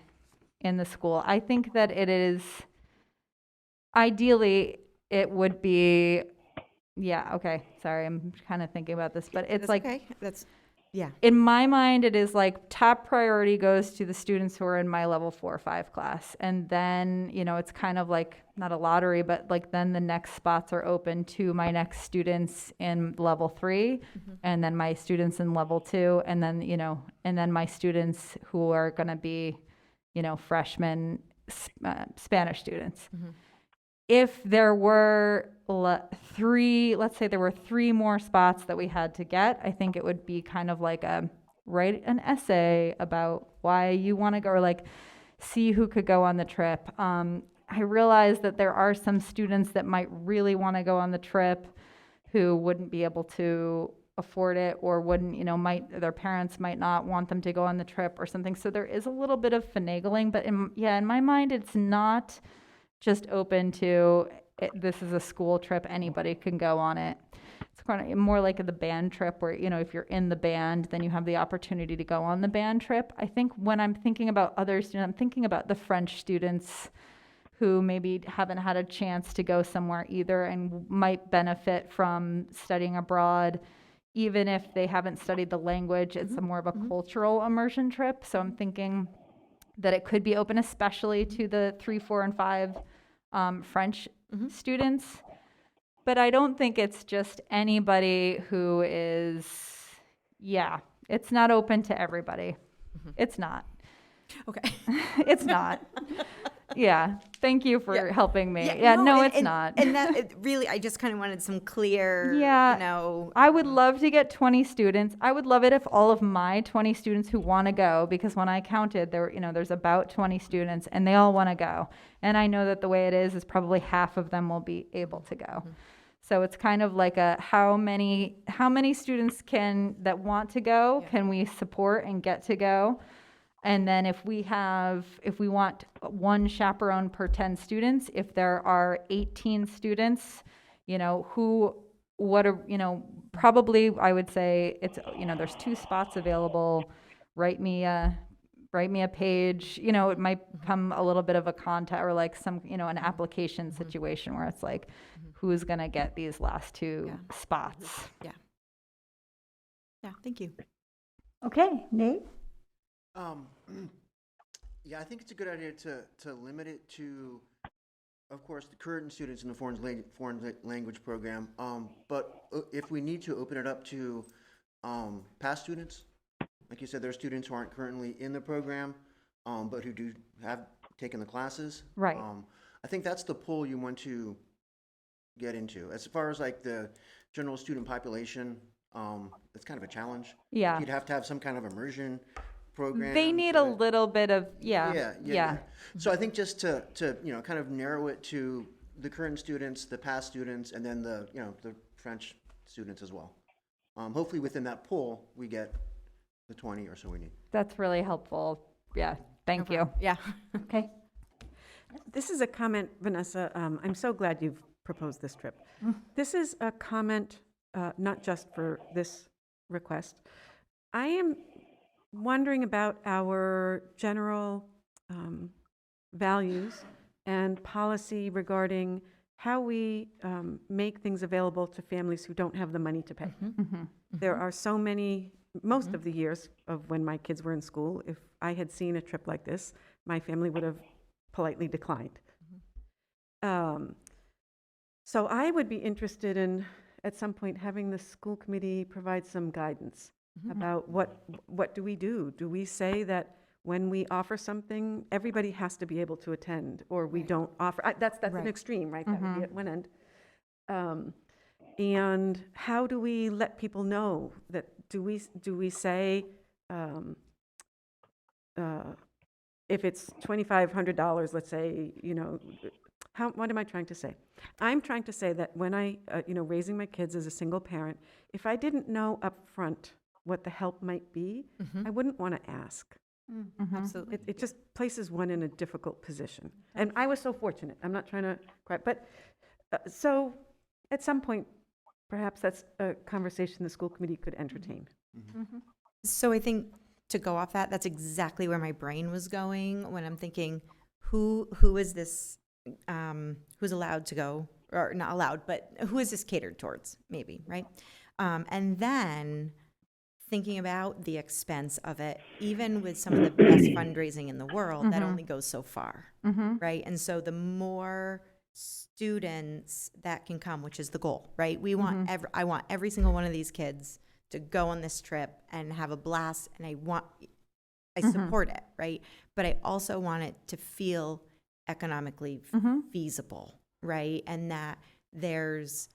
in the school. I think that it is, ideally, it would be, okay, sorry, I'm kind of thinking about this, but it's like, okay. Yeah. In my mind, it is like top priority goes to the students who are in my level 4 or 5 class. And then, it's kind of like not a lottery, but like then the next spots are open to my next students in level 3, and then my students in level 2, and then, and then my students who are going to be, freshmen, Spanish students. If there were 3, let's say there were 3 more spots that we had to get, I think it would be kind of like write an essay about why you want to go, or like see who could go on the trip. I realize that there are some students that might really want to go on the trip who wouldn't be able to afford it, or wouldn't, their parents might not want them to go on the trip or something. So there is a little bit of finagling, but in my mind, it's not just open to this is a school trip, anybody can go on it. It's kind of more like the band trip where, if you're in the band, then you have the opportunity to go on the band trip. I think when I'm thinking about other students, I'm thinking about the French students who maybe haven't had a chance to go somewhere either and might benefit from studying abroad. Even if they haven't studied the language, it's more of a cultural immersion trip. So I'm thinking that it could be open especially to the 3, 4, and 5 French students. But I don't think it's just anybody who is, it's not open to everybody. It's not. Okay. It's not. Thank you for helping me. It's not. And that really, I just kind of wanted some clear, I would love to get 20 students. I would love it if all of my 20 students who want to go, because when I counted, there's about 20 students and they all want to go. And I know that the way it is probably half of them will be able to go. So it's kind of like a how many students that want to go can we support and get to go? And then if we want one chaperone per 10 students, if there are 18 students, probably I would say it's, there's 2 spots available. Write me a page, it might become a little bit of a contact or like some, an application situation where it's like, who's going to get these last 2 spots? Yeah, thank you. Okay, Nate? Yeah, I think it's a good idea to limit it to, of course, the current students in the foreign language program. But if we need to open it up to past students, like you said, there are students who aren't currently in the program, but who do have taken the classes. Right. I think that's the pool you want to get into. As far as like the general student population, it's kind of a challenge. Yeah. You'd have to have some kind of immersion program. They need a little bit of, yeah. So I think just to kind of narrow it to the current students, the past students, and then the French students as well. Hopefully within that pool, we get the 20 or so we need. That's really helpful. Yeah, thank you. Yeah. Okay. This is a comment, Vanessa. I'm so glad you've proposed this trip. This is a comment not just for this request. I am wondering about our general values and policy regarding how we make things available to families who don't have the money to pay. There are so many, most of the years of when my kids were in school, if I had seen a trip like this, my family would have politely declined. So I would be interested in, at some point, having the school committee provide some guidance about what do we do? Do we say that when we offer something, everybody has to be able to attend, or we don't offer? That's an extreme, right? That would be at one end. And how do we let people know that? Do we say if it's $2,500, let's say, what am I trying to say? I'm trying to say that when I, raising my kids as a single parent, if I didn't know up front what the help might be, I wouldn't want to ask. Absolutely. It just places one in a difficult position. And I was so fortunate. I'm not trying to cry, but so at some point, perhaps that's a conversation the school committee could entertain. So I think to go off that, that's exactly where my brain was going when I'm thinking, who is this, who's allowed to go, or not allowed, but who is this catered towards, maybe, right? And then thinking about the expense of it, even with some of the best fundraising in the world, that only goes so far, right? And so the more students that can come, which is the goal, right? We want I want every single one of these kids to go on this trip and have a blast, and I support it, right? But I also want it to feel economically feasible, right? And that there's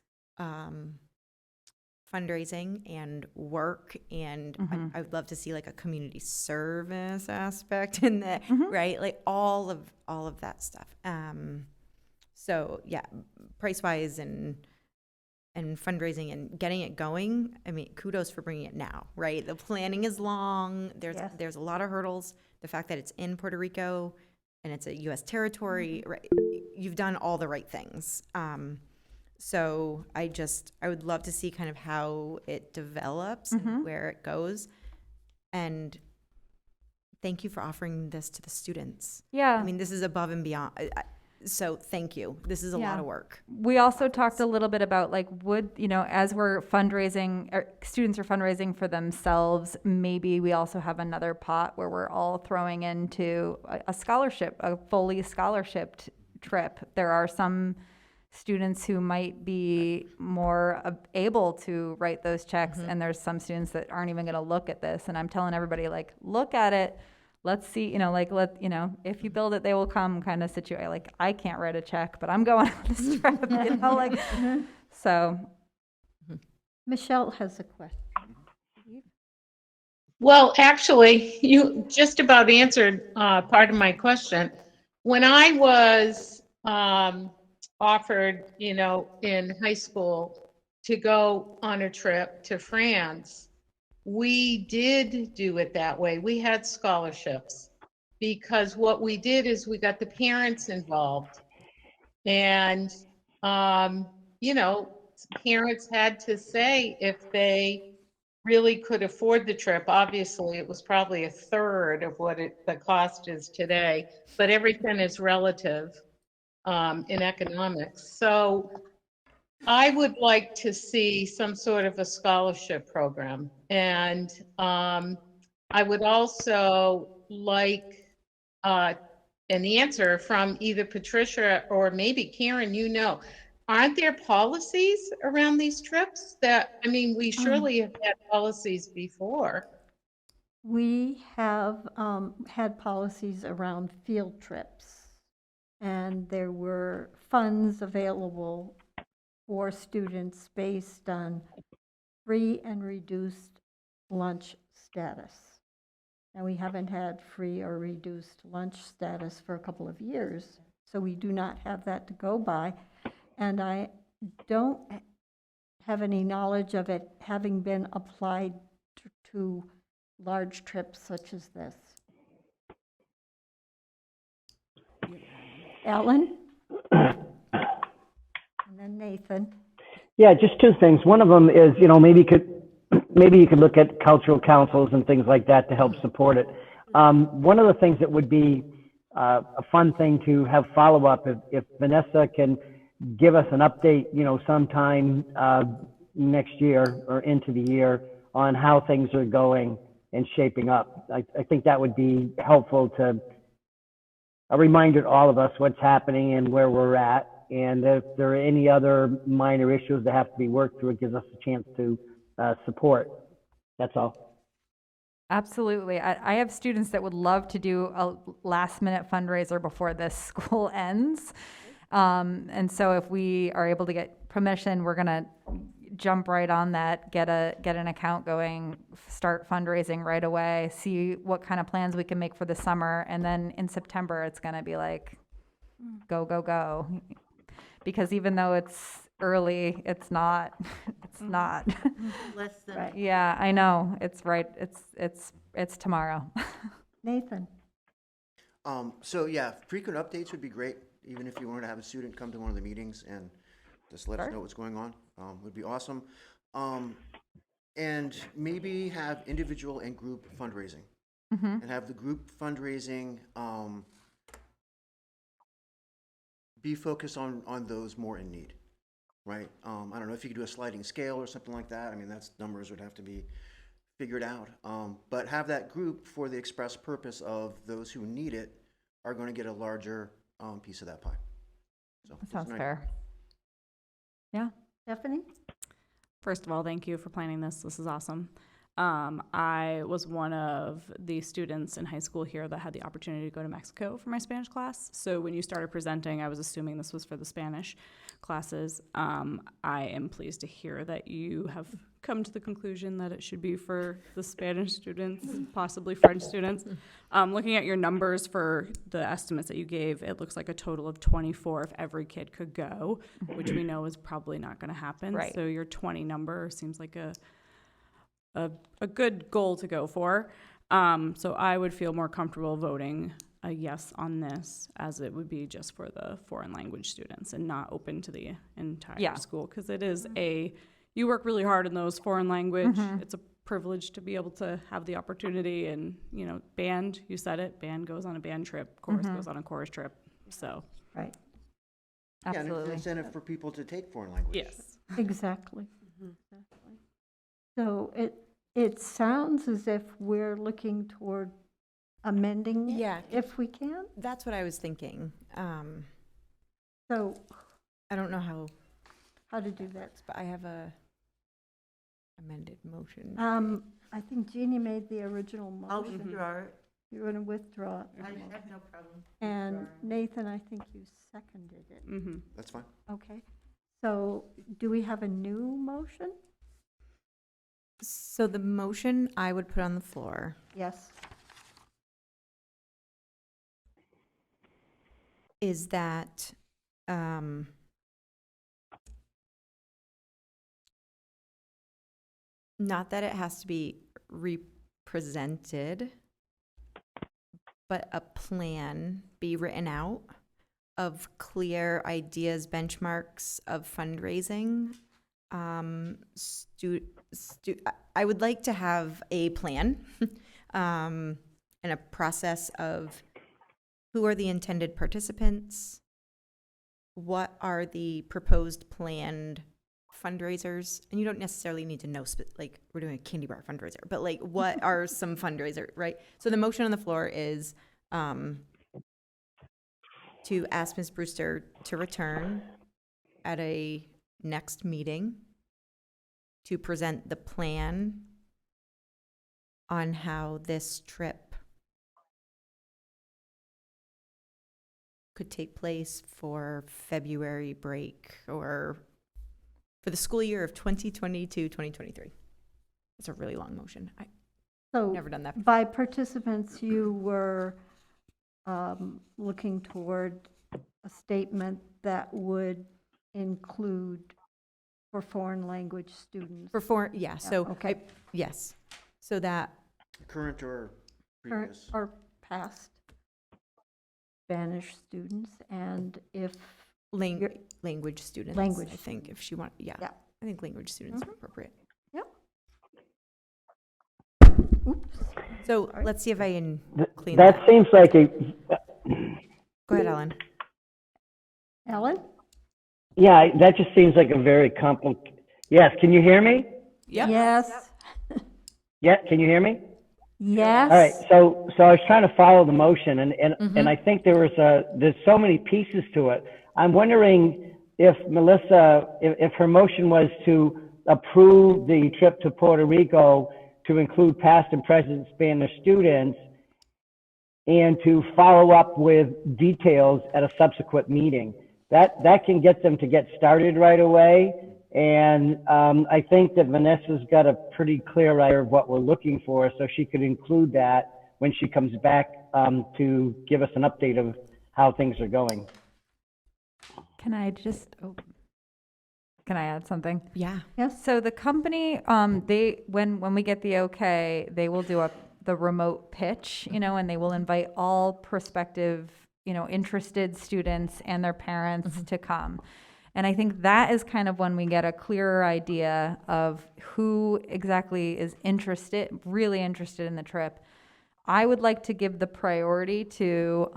fundraising and work, and I would love to see like a community service aspect in that, right? Like all of that stuff. So yeah, price-wise and fundraising and getting it going. I mean, kudos for bringing it now, right? The planning is long. There's a lot of hurdles. The fact that it's in Puerto Rico and it's a U.S. territory, right? You've done all the right things. So I would love to see kind of how it develops and where it goes. And thank you for offering this to the students. Yeah. I mean, this is above and beyond. So thank you. This is a lot of work. We also talked a little bit about like, as we're fundraising, or students are fundraising for themselves, maybe we also have another pot where we're all throwing into a scholarship, a fully scholarshiped trip. There are some students who might be more able to write those checks, and there's some students that aren't even going to look at this. And I'm telling everybody, like, look at it. Let's see, if you build it, they will come kind of situation. Like, I can't write a check, but I'm going on this trip, so. Michelle has a question. Well, actually, you just about answered part of my question. When I was offered, you know, in high school to go on a trip to France, we did do it that way. We had scholarships because what we did is we got the parents involved. And, you know, parents had to say if they really could afford the trip. Obviously, it was probably a third of what the cost is today, but everything is relative in economics. So I would like to see some sort of a scholarship program. And I would also like an answer from either Patricia or maybe Karen, you know. Aren't there policies around these trips that, I mean, we surely have had policies before. We have had policies around field trips, and there were funds available for students based on free and reduced lunch status. Now, we haven't had free or reduced lunch status for a couple of years, so we do not have that to go by. And I don't have any knowledge of it having been applied to large trips such as this. Alan? And then Nathan. Yeah, just two things. One of them is, you know, maybe you could look at cultural councils and things like that to help support it. One of the things that would be a fun thing to have follow-up, if Vanessa can give us an update, you know, sometime next year or into the year on how things are going and shaping up. I think that would be helpful to a reminder to all of us what's happening and where we're at. And if there are any other minor issues that have to be worked through, it gives us a chance to support. That's all. Absolutely. I have students that would love to do a last-minute fundraiser before this school ends. And so if we are able to get permission, we're going to jump right on that, get an account going, start fundraising right away, see what kind of plans we can make for the summer. And then in September, it's going to be like, go, go, go. Because even though it's early, it's not. Less than. Right. Yeah, I know. It's right. It's tomorrow. Nathan? So yeah, frequent updates would be great, even if you want to have a student come to one of the meetings and just let us know what's going on, would be awesome. And maybe have individual and group fundraising. And have the group fundraising be focused on those more in need, right? I don't know if you could do a sliding scale or something like that. I mean, that's numbers would have to be figured out. But have that group for the express purpose of those who need it are going to get a larger piece of that pie. So That sounds fair. Yeah. Stephanie? First of all, thank you for planning this. This is awesome. I was one of the students in high school here that had the opportunity to go to Mexico for my Spanish class. So when you started presenting, I was assuming this was for the Spanish classes. I am pleased to hear that you have come to the conclusion that it should be for the Spanish students, possibly French students. Looking at your numbers for the estimates that you gave, it looks like a total of 24 if every kid could go, which we know is probably not going to happen. Right. So your 20 number seems like a good goal to go for. So I would feel more comfortable voting a yes on this, as it would be just for the foreign language students and not open to the entire school, because it is you work really hard in those foreign language. It's a privilege to be able to have the opportunity, and you know, band, you said it, band goes on a band trip, chorus goes on a chorus trip. So Right. Yeah, and it's an Absolutely. incentive for people to take foreign language. yes. Exactly. Exactly. So it sounds as if we're looking toward amending it, Yeah. if we can. That's what I was thinking. So I don't know how to do that? but I have a amended motion. I think Jeannie made the original I'll motion. withdraw it. You're going to withdraw it. I have no problem. And withdrawing. Nathan, I think you seconded it. That's fine. Okay. So do we have a new motion? So the motion I would put on the floor Yes. is that not that it has to be represented, but a plan be written out of clear ideas, benchmarks of fundraising. I would like to have a plan and a process of who are the intended participants, what are the proposed planned fundraisers, and you don't necessarily need to know, like, we're doing a candy bar fundraiser, but like, what are some fundraiser, right? So the motion on the floor is to ask Ms. Brewster to return at a next meeting to present the plan on how this trip could take place for February break or for the school year of 2022, 2023. It's a really long motion. I've So never done that before. by participants, you were looking toward a statement that would include for foreign language students. Yeah, Yeah, so, okay. yes. So that, Current or Current previous? or past Spanish students, and if You're- language students, Language I think, if she want, yeah. Yeah. I think language students are appropriate. Yep. Oops. So Sorry. let's see if I can clean That that. seems like a, Go ahead, Ellen. Ellen? yeah, that just seems like a very yes, can you hear me? Yep. Yes. Yeah, can you hear me? Yes. All right, so I was trying to follow the motion, and I think there's so many pieces to it. I'm wondering if Melissa, if her motion was to approve the trip to Puerto Rico to include past and present Spanish students, and to follow up with details at a subsequent meeting. That can get them to get started right away. And I think that Vanessa's got a pretty clear idea of what we're looking for, so she could include that when she comes back to give us an update of how things are going. Can I just, can I add something? Yeah. Yes. So the company, they, when we get the okay, they will do the remote pitch, and they will invite all prospective, interested students and their parents to come. And I think that is kind of when we get a clearer idea of who exactly is really interested in the trip. I would like to give the priority to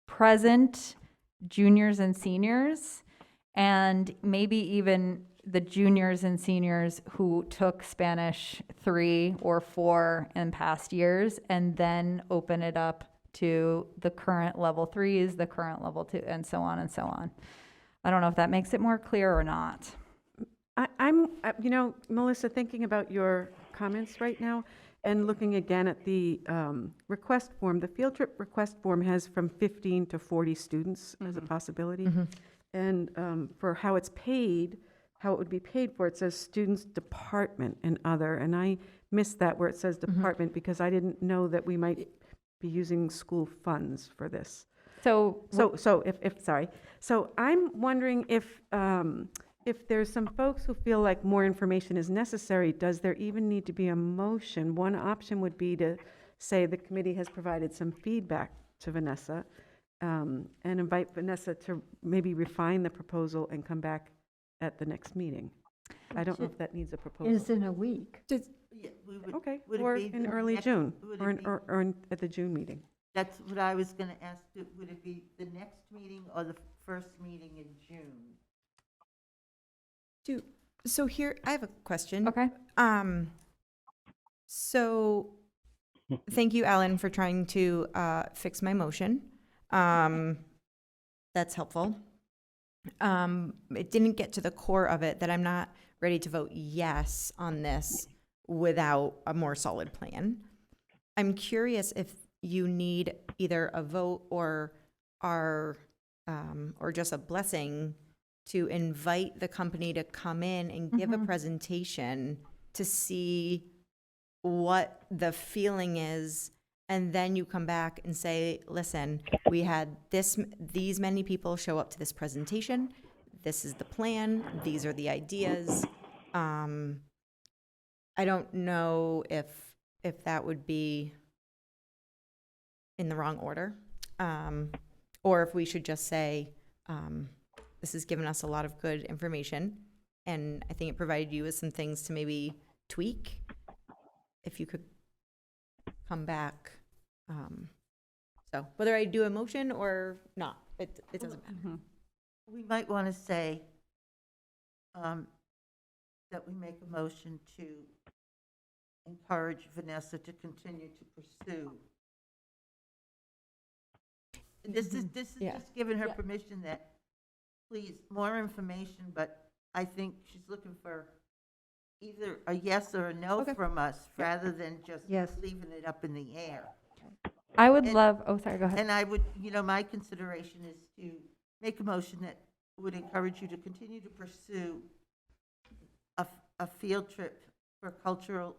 present juniors and seniors, and maybe even the juniors and seniors who took Spanish 3 or 4 in past years, and then open it up to the current level 3s, the current level 2, and so on and so on. I don't know if that makes it more clear or not. I'm, Melissa, thinking about your comments right now and looking again at the request form. The field trip request form has from 15 to 40 students as a possibility. And for how it's paid, how it would be paid for, it says students department and other. And I missed that where it says department because I didn't know that we might be using school funds for this. So I'm wondering if there's some folks who feel like more information is necessary, does there even need to be a motion? One option would be to say the committee has provided some feedback to Vanessa and invite Vanessa to maybe refine the proposal and come back at the next meeting. I don't know if that needs a proposal. Is in a week. Yeah, we would. Okay, would it or be in the early next- June, would or, it be- at the June meeting. That's what I was gonna ask, would it be the next meeting or the first meeting in June? So here, I have a question. Okay. So thank you, Alan, for trying to fix my motion. That's helpful. It didn't get to the core of it that I'm not ready to vote yes on this without a more solid plan. I'm curious if you need either a vote or just a blessing to invite the company to come in and give a presentation to see what the feeling is, and then you come back and say, listen, we had these many people show up to this presentation, this is the plan, these are the ideas, I don't know if that would be in the wrong order, or if we should just say, this has given us a lot of good information, and I think it provided you with some things to maybe tweak. If you could come back. So whether I do a motion or not, it doesn't matter. We might want to say that we make a motion to encourage Vanessa to continue to pursue. This is Yeah. just giving her Yeah. permission that, please, more information, but I think she's looking for either a yes or a no Okay. from us, rather than just Yes. leaving it up in the air. I would And- love, oh, sorry, go ahead. And I would, my consideration is to make a motion that would encourage you to continue to pursue a field trip for cultural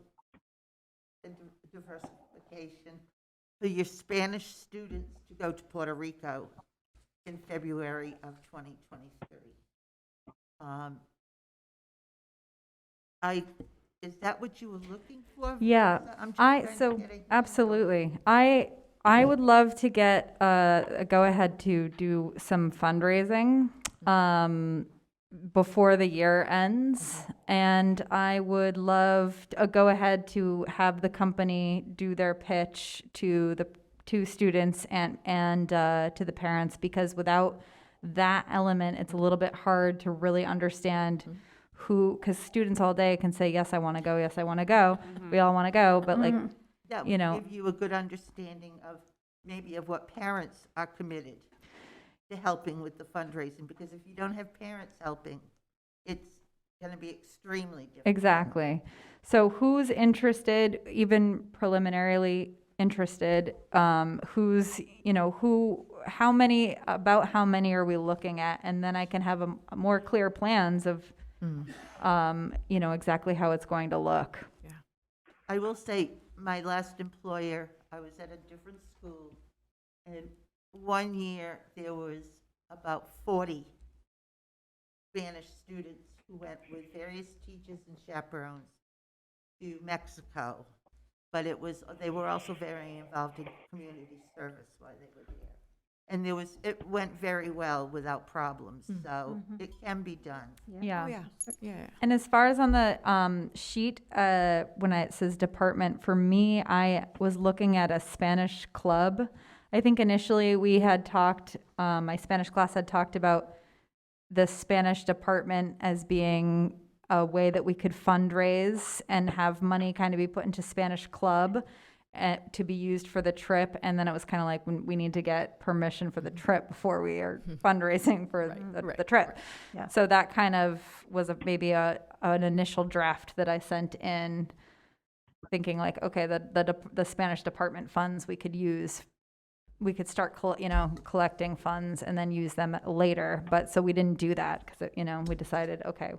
diversification for your Spanish students to go to Puerto Rico in February of 2023. Is that what you were looking for? Yeah, Vanessa? I'm just trying to so get a- absolutely. I would love to get a go-ahead to do some fundraising before the year ends. And I would love a go-ahead to have the company do their pitch to the students and to the parents, because without that element, it's a little bit hard to really understand because students all day can say, yes, I want to go, yes, I want to go. We all want to go, but like, That you know. would give you a good understanding of maybe of what parents are committed to helping with the fundraising, because if you don't have parents helping, it's going to be extremely difficult. Exactly. So who's interested, even preliminarily interested, who's, how many are we looking at? And then I can have a more clear plans of, exactly how it's going to look. I will say, my last employer, I was at a different school, and one year there was about 40 Spanish students who went with various teachers and chaperones to Mexico. But they were also very involved in community service while they were there. And it went very well without problems, so it can be done. Yeah. Oh, yeah. Yeah. And as far as on the sheet, when it says department, for me, I was looking at a Spanish club. I think initially we had talked, my Spanish class had talked about the Spanish department as being a way that we could fundraise and have money kind of be put into Spanish club to be used for the trip. And then it was kind of like, we need to get permission for the trip before we are fundraising for the trip. Yeah. So that kind of was maybe an initial draft that I sent in, thinking like, okay, the Spanish department funds we could use. We could start, collecting funds and then use them later. But so we didn't do that because, we decided, okay.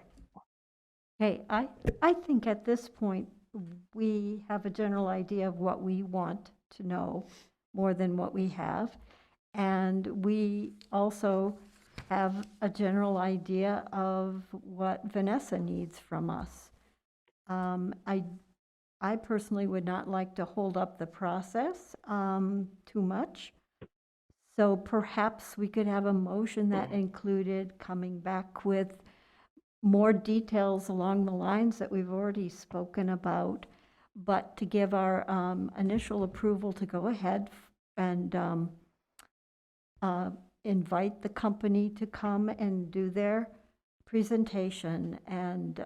Hey, I think at this point, we have a general idea of what we want to know more than what we have. And we also have a general idea of what Vanessa needs from us. I personally would not like to hold up the process too much. So perhaps we could have a motion that included coming back with more details along the lines that we've already spoken about, but to give our initial approval to go ahead and invite the company to come and do their presentation and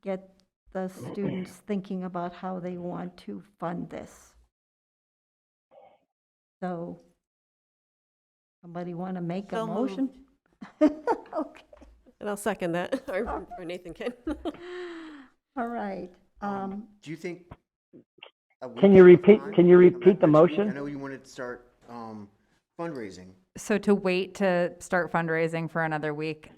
get the students thinking about how they want to fund this. So, somebody want to make a So motion? moved. Okay, And I'll second that, or Nathan can. all right. Do you think? Can you repeat the motion? I know you wanted to start fundraising. So to wait to start fundraising for another week.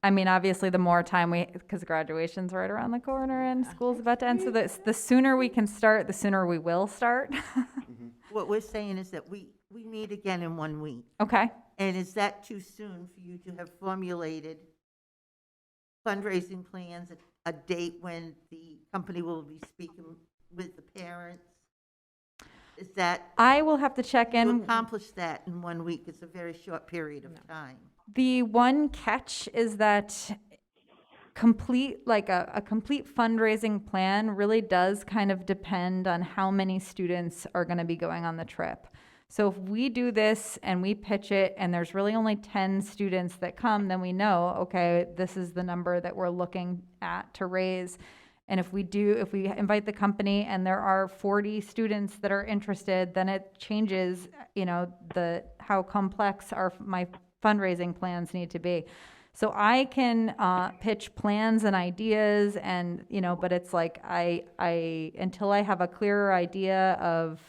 I mean, obviously, the more time because graduation's right around the corner and school's about to end. So the sooner we can start, the sooner we will start. What we're saying is that we meet again in 1 week. Okay. And is that too soon for you to have formulated fundraising plans a date when the company will be speaking with the parents? Is that, I will have to check to in. accomplish that in 1 week, it's a very short period of time. The one catch is that a complete fundraising plan really does kind of depend on how many students are going to be going on the trip. So if we do this and we pitch it and there's really only 10 students that come, then we know, okay, this is the number that we're looking at to raise. And if we invite the company and there are 40 students that are interested, then it changes, how complex my fundraising plans need to be. So I can pitch plans and ideas and, but it's like until I have a clearer idea of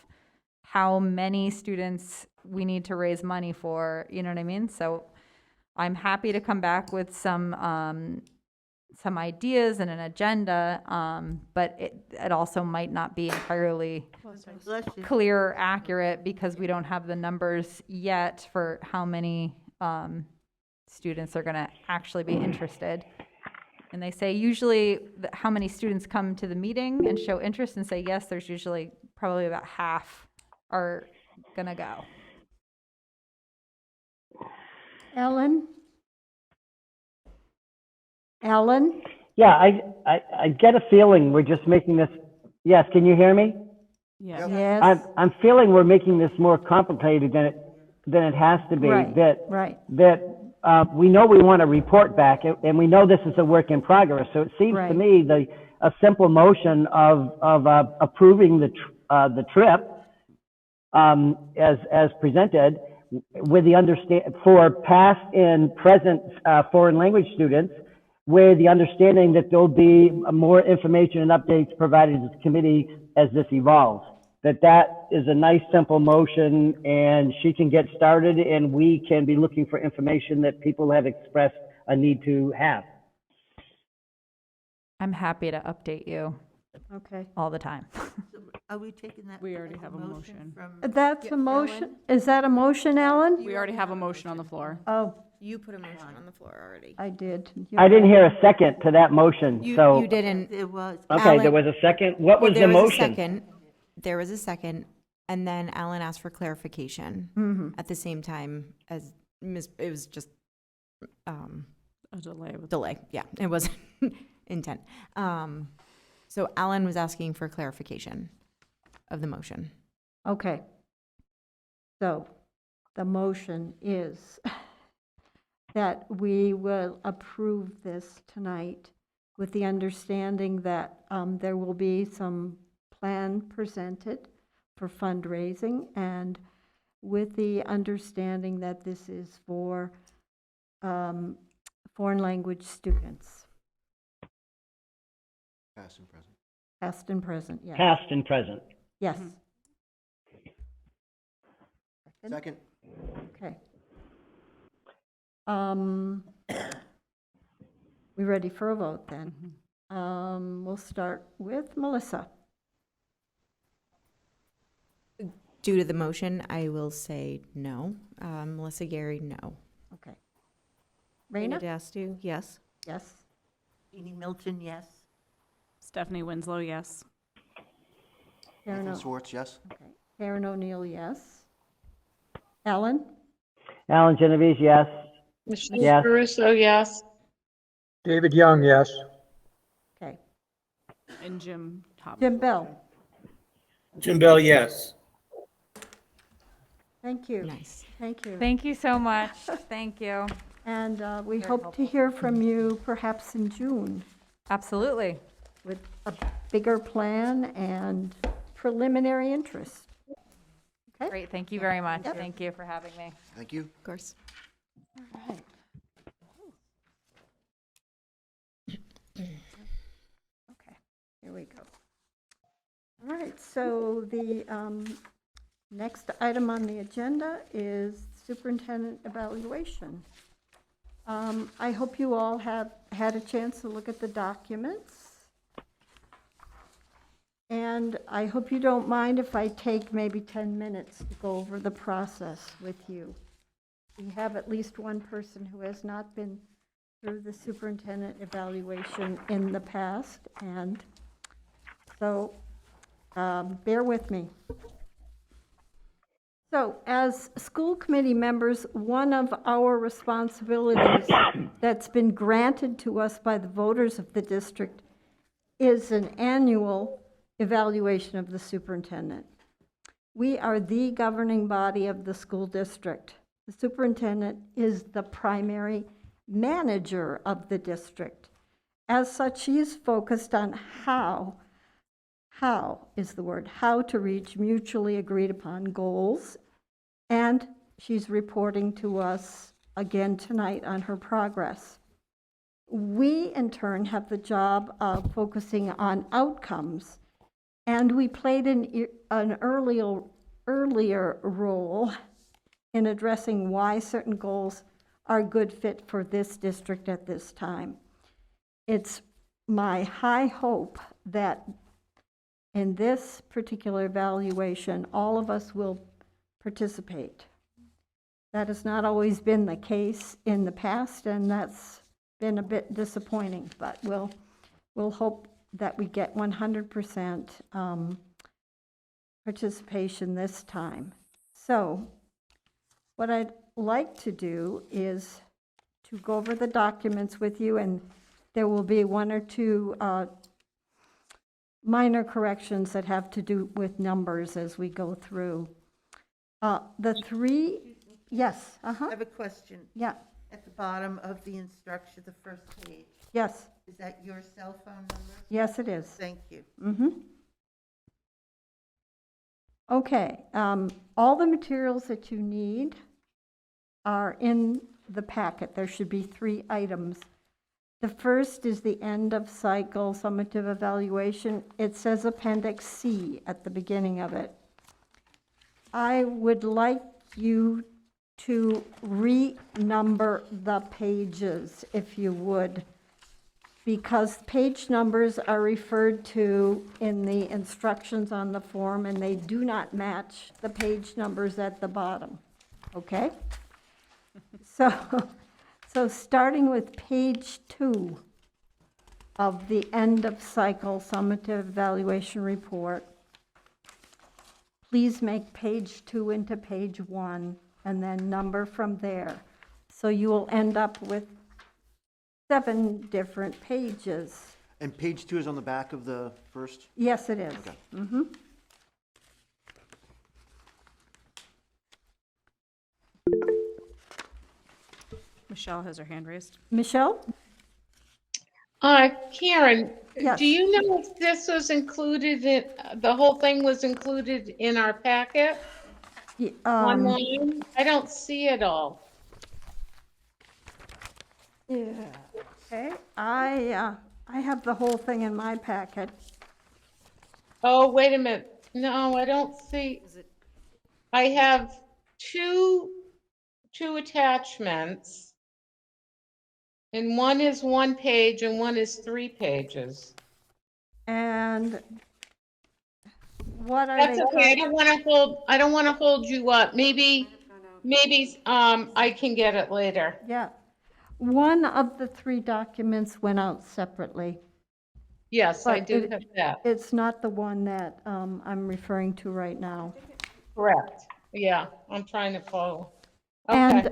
how many students we need to raise money for, you know what I mean? So I'm happy to come back with some ideas and an agenda, but it also might not be entirely Bless you. clear or accurate because we don't have the numbers yet for how many students are going to actually be interested. And they say usually how many students come to the meeting and show interest and say yes, there's usually probably about half are going to go. Ellen? Ellen? Yeah, I get a feeling we're just making this, yes, can you hear me? Yeah. Yes. I'm feeling we're making this more complicated than it has to be. Right, right. That we know we want to report back, and we know this is a work in progress. So it seems to Right. me a simple motion of approving the trip as presented, with the for past and present foreign language students, with the understanding that there'll be more information and updates provided to the committee as this evolves. That is a nice, simple motion, and she can get started, and we can be looking for information that people have expressed a need to have. I'm happy to update you Okay. all the time. Are we taking that? We already as have a motion. from- That's a motion. Is that a motion, Ellen? We already have a motion on the floor. Oh, You put a motion on the floor already. I did. I didn't hear a second to that motion, so. You didn't. It was. Okay, Alan- there was a second. What was the There was a motion? second. There was a second, and then Alan asked for clarification Mhm. at the same time as it was just A delay with delay. Yeah, it wasn't intent. So Alan was asking for clarification of the motion. Okay. So the motion is that we will approve this tonight with the understanding that there will be some plan presented for fundraising, and with the understanding that this is for foreign language students, Past and present. past and present, yes. Past and present. Yes. Second. Okay. We ready for a vote then? We'll start with Melissa. Due to the motion, I will say no. Melissa Gary, no. Okay. Raina? Dastu, yes. Yes. Jeannie Milton, yes. Stephanie Winslow, yes. Karen Nathan Swartz, yes. Okay. Karen O'Neill, yes. Ellen? Alan Genovese, yes. Michelle Yes. Caruso, yes. David Young, yes. Okay. And Jim Top. Jim Bell? Jim Bell, yes. Thank you. Nice. Thank you. Thank you so much. Thank you. And we hope to hear from you perhaps in June Absolutely. with a bigger plan and preliminary interest. Okay? Great. Thank you very much. Yep. Thank you for having me. Thank you. Of course. All right. Okay, here we go. All right, so the next item on the agenda is Superintendent Evaluation. I hope you all have had a chance to look at the documents. And I hope you don't mind if I take maybe 10 minutes to go over the process with you. We have at least one person who has not been through the superintendent evaluation in the past, and so bear with me. So as school committee members, one of our responsibilities that's been granted to us by the voters of the district is an annual evaluation of the superintendent. We are the governing body of the school district. The superintendent is the primary manager of the district. As such, she is focused on how is the word, how to reach mutually agreed upon goals, and she's reporting to us again tonight on her progress. We, in turn, have the job of focusing on outcomes, and we played an earlier role in addressing why certain goals are a good fit for this district at this time. It's my high hope that in this particular evaluation, all of us will participate. That has not always been the case in the past, and that's been a bit disappointing, but we'll hope that we get 100% participation this time. So what I'd like to do is to go over the documents with you, and there will be one or two minor corrections that have to do with numbers as we go through. The three, yes, I have a question. yeah, At the bottom of the instruction, the first page, yes, is that your cell phone number? yes, it is. Thank you. Okay, all the materials that you need are in the packet. There should be 3 items. The first is the end of cycle summative evaluation. It says Appendix C at the beginning of it. I would like you to renumber the pages, if you would, because page numbers are referred to in the instructions on the form, and they do not match the page numbers at the bottom, okay? So starting with page 2 of the end of cycle summative evaluation report, please make page 2 into page 1 and then number from there. So you will end up with 7 different pages. And page 2 is on the back of the first? Yes, it is. Okay. Michelle has her hand raised. Michelle? Karen, Yes. do you know if this was included in, the whole thing was included in our packet online? I don't see it all. Yeah, okay. I have the whole thing in my packet. Oh, wait a minute. No, I don't see. I have two attachments. And one is 1 page and one is 3 pages. And what are That's they? okay. I don't want to hold you up. Maybe I can get it later. Yeah. One of the 3 documents went out separately. Yes, I But do have that. It's not the one that I'm referring to right now. Correct. Yeah, I'm trying to follow. Okay. And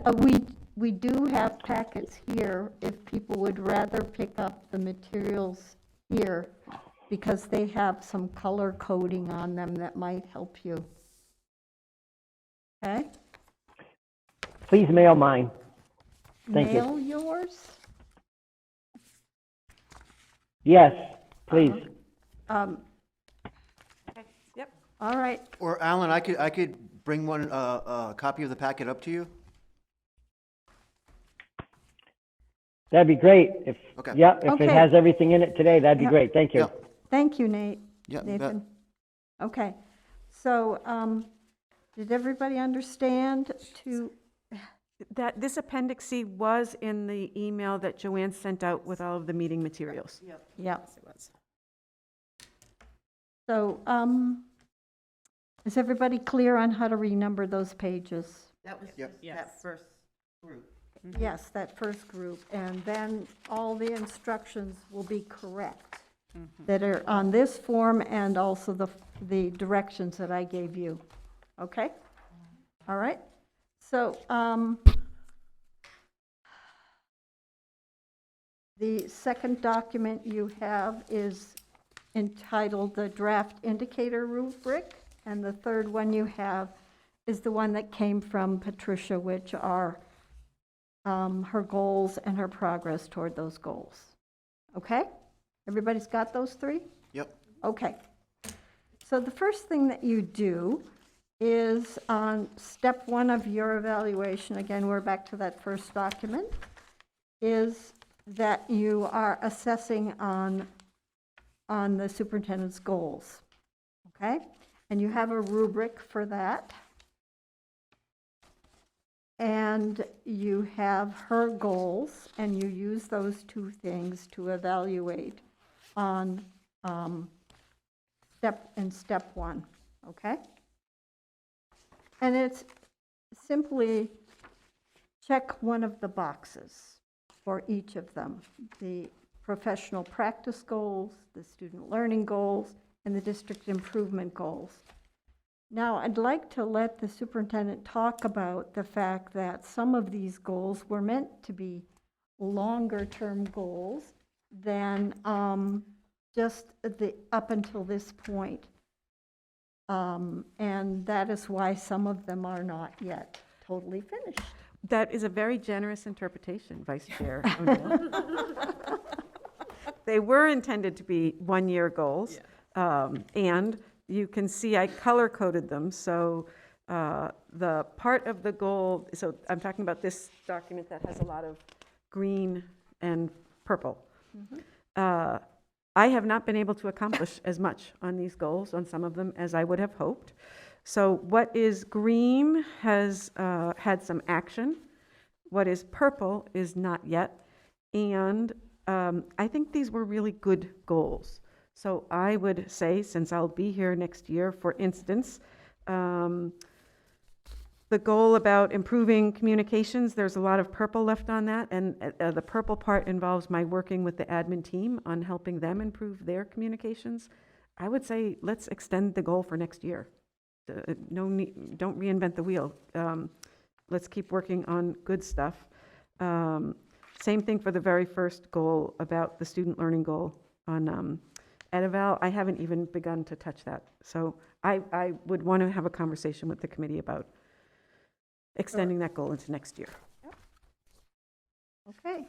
we do have packets here if people would rather pick up the materials here, because they have some color coding on them that might help you. Okay? Please mail mine. Thank you. Mail yours? Yes, please. Yep. All right. Or Alan, I could bring one, a copy of the packet up to you? That'd be great. If Okay. yeah, if Okay. it has everything in it today, that'd be Yep. great. Thank you. Yep. Thank you, Nate. Yeah, you bet. Nathan. Okay. So, did everybody understand to, That this Appendix C was in the email that Joanne sent out with all of the meeting materials. yeah. Yes, it was. So, is everybody clear on how to renumber those pages? That was Yep. just Yes. that first group. Yes, that first group, and then all the instructions will be correct that are on this form and also the directions that I gave you. Okay? All right? So, the second document you have is entitled the Draft Indicator Rubric, and the third one you have is the one that came from Patricia, which are her goals and her progress toward those goals. Okay? Everybody's got those three? Yep. Okay. So the first thing that you do is on step 1 of your evaluation, again, we're back to that first document, is that you are assessing on the superintendent's goals. Okay? And you have a rubric for that. And you have her goals, and you use those two things to evaluate on step 1, okay? And it's simply check one of the boxes for each of them. The professional practice goals, the student learning goals, and the district improvement goals. Now, I'd like to let the superintendent talk about the fact that some of these goals were meant to be longer-term goals than just up until this point. And that is why some of them are not yet totally finished. That is a very generous interpretation, Vice Chair O'Neill. They were intended to be one-year goals, and you can see I color-coded them, so the part of the goal, so I'm talking about this document that has a lot of green and purple. I have not been able to accomplish as much on these goals, on some of them, as I would have hoped. So what is green has had some action. What is purple is not yet. And I think these were really good goals. So I would say, since I'll be here next year, for instance, the goal about improving communications, there's a lot of purple left on that, and the purple part involves my working with the admin team on helping them improve their communications. I would say let's extend the goal for next year. Don't reinvent the wheel. Let's keep working on good stuff. Same thing for the very first goal about the student learning goal on EdEval. I haven't even begun to touch that. So I would want to have a conversation with the committee about extending that goal into next year. Yep. Okay,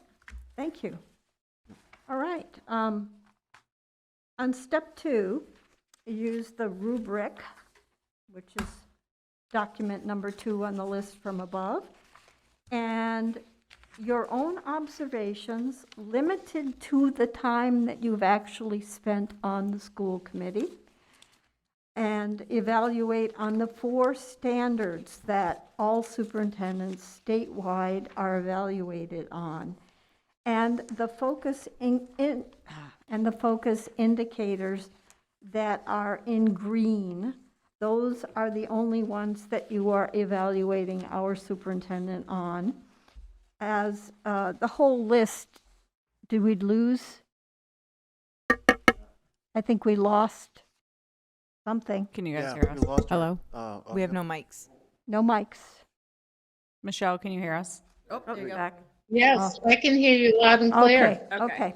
thank you. All right. On step 2, use the rubric, which is document number 2 on the list from above, and your own observations limited to the time that you've actually spent on the school committee, and evaluate on the 4 standards that all superintendents statewide are evaluated on, and the focus and the focus indicators that are in green. Those are the only ones that you are evaluating our superintendent on. As the whole list, did we lose? I think we lost something. Can you guys Yeah, hear us? we lost her. Hello? Oh, We have yeah. no mics. No mics. Michelle, can you hear us? Oh, you're back. Yes, I can hear you loud and clear. Okay.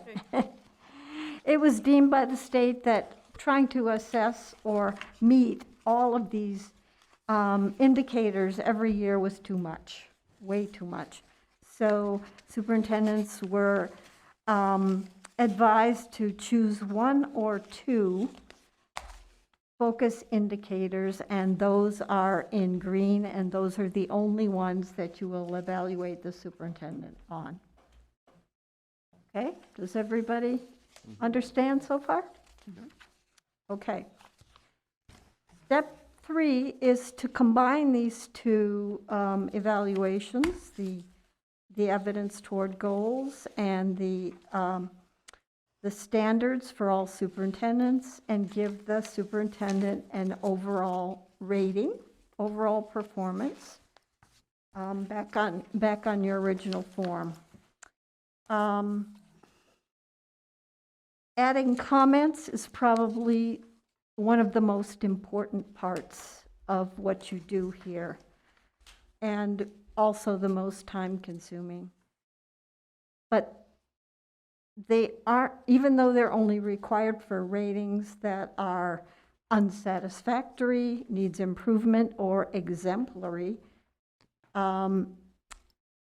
It was deemed by the state that trying to assess or meet all of these indicators every year was too much, way too much. So superintendents were advised to choose 1 or 2 focus indicators, and those are in green, and those are the only ones that you will evaluate the superintendent on. Okay, does everybody understand so far? Okay. Step 3 is to combine these 2 evaluations, the evidence toward goals and the standards for all superintendents, and give the superintendent an overall rating, overall performance back on your original form. Adding comments is probably one of the most important parts of what you do here, and also the most time-consuming. But they are, even though they're only required for ratings that are unsatisfactory, needs improvement, or exemplary,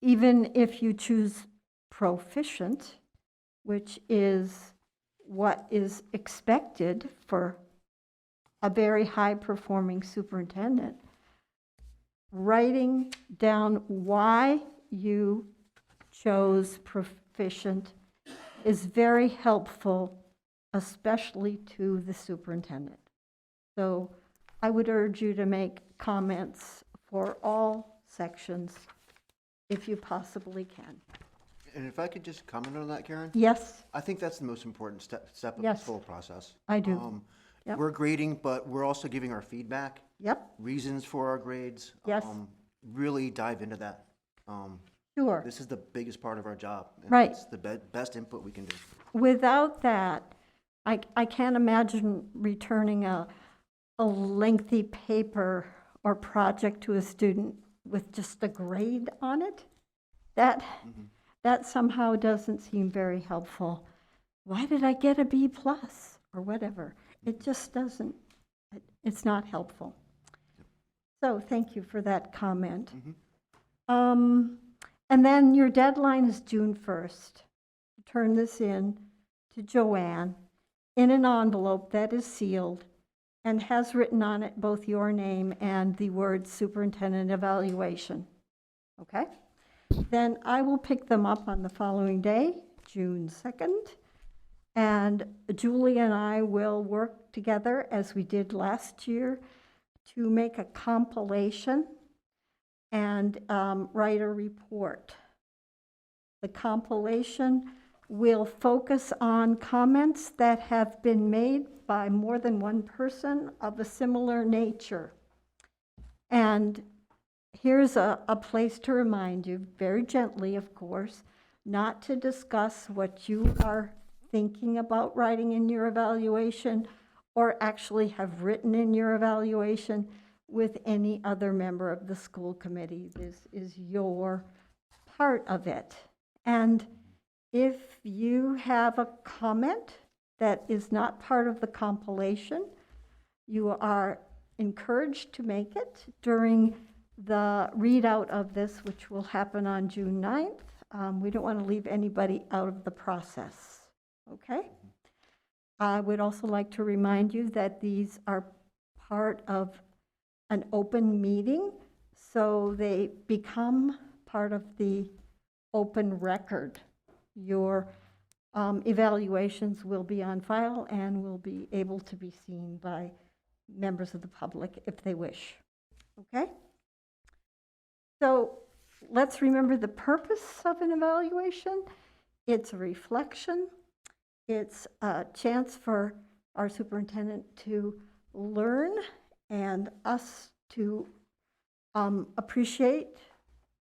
even if you choose proficient, which is what is expected for a very high-performing superintendent, writing down why you chose proficient is very helpful, especially to the superintendent. So I would urge you to make comments for all sections if you possibly can. And if I could just comment on that, Karen? Yes, I think that's the most important step of Yes. this whole process. I do. Yep. We're grading, but we're also giving our feedback, Yep, reasons for our grades. Yes. Really dive into that. sure. This is the biggest part of our job. and Right. It's the best input we can do. Without that, I can't imagine returning a lengthy paper or project to a student with just a grade on it. That somehow doesn't seem very helpful. Why did I get a B+ or whatever? It just doesn't, it's not helpful. So thank you for that comment. And then your deadline is June 1st. Turn this in to Joanne in an envelope that is sealed and has written on it both your name and the word Superintendent Evaluation. Okay? Then I will pick them up on the following day, June 2nd, and Julie and I will work together, as we did last year, to make a compilation and write a report. The compilation will focus on comments that have been made by more than one person of a similar nature. And here's a place to remind you, very gently, of course, not to discuss what you are thinking about writing in your evaluation or actually have written in your evaluation with any other member of the school committee. This is your part of it. And if you have a comment that is not part of the compilation, you are encouraged to make it during the readout of this, which will happen on June 9th. We don't want to leave anybody out of the process, okay? I would also like to remind you that these are part of an open meeting, so they become part of the open record. Your evaluations will be on file and will be able to be seen by members of the public if they wish, okay? So let's remember the purpose of an evaluation. It's a reflection. It's a chance for our superintendent to learn and us to appreciate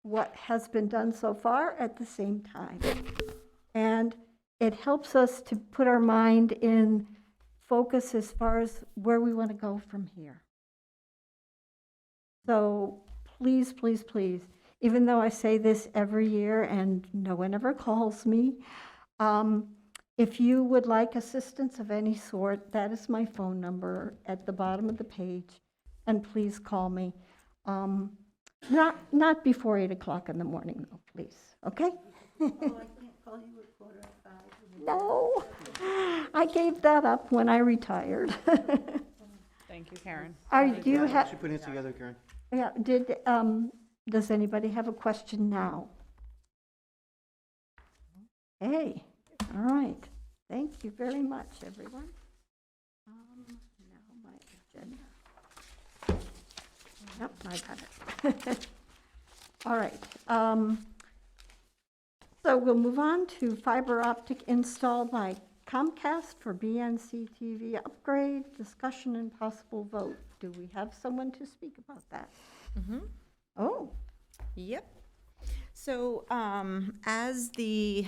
what has been done so far at the same time. And it helps us to put our mind in focus as far as where we want to go from here. So please, please, please, even though I say this every year and no one ever calls me, if you would like assistance of any sort, that is my phone number at the bottom of the page, and please call me. Not before 8 o'clock in the morning, though, please, okay? Oh, I can't call you at 4:05. No, I gave that up when I retired. Thank you, Karen. Do you have, Should put it together, Karen. yeah, does anybody have a question now? Hey, all right. Thank you very much, everyone. Now my agenda. Yep, I got it. All right. So we'll move on to fiber optic install by Comcast for BNC TV upgrade, discussion and possible vote. Do we have someone to speak about that? Oh, Yep. So, as the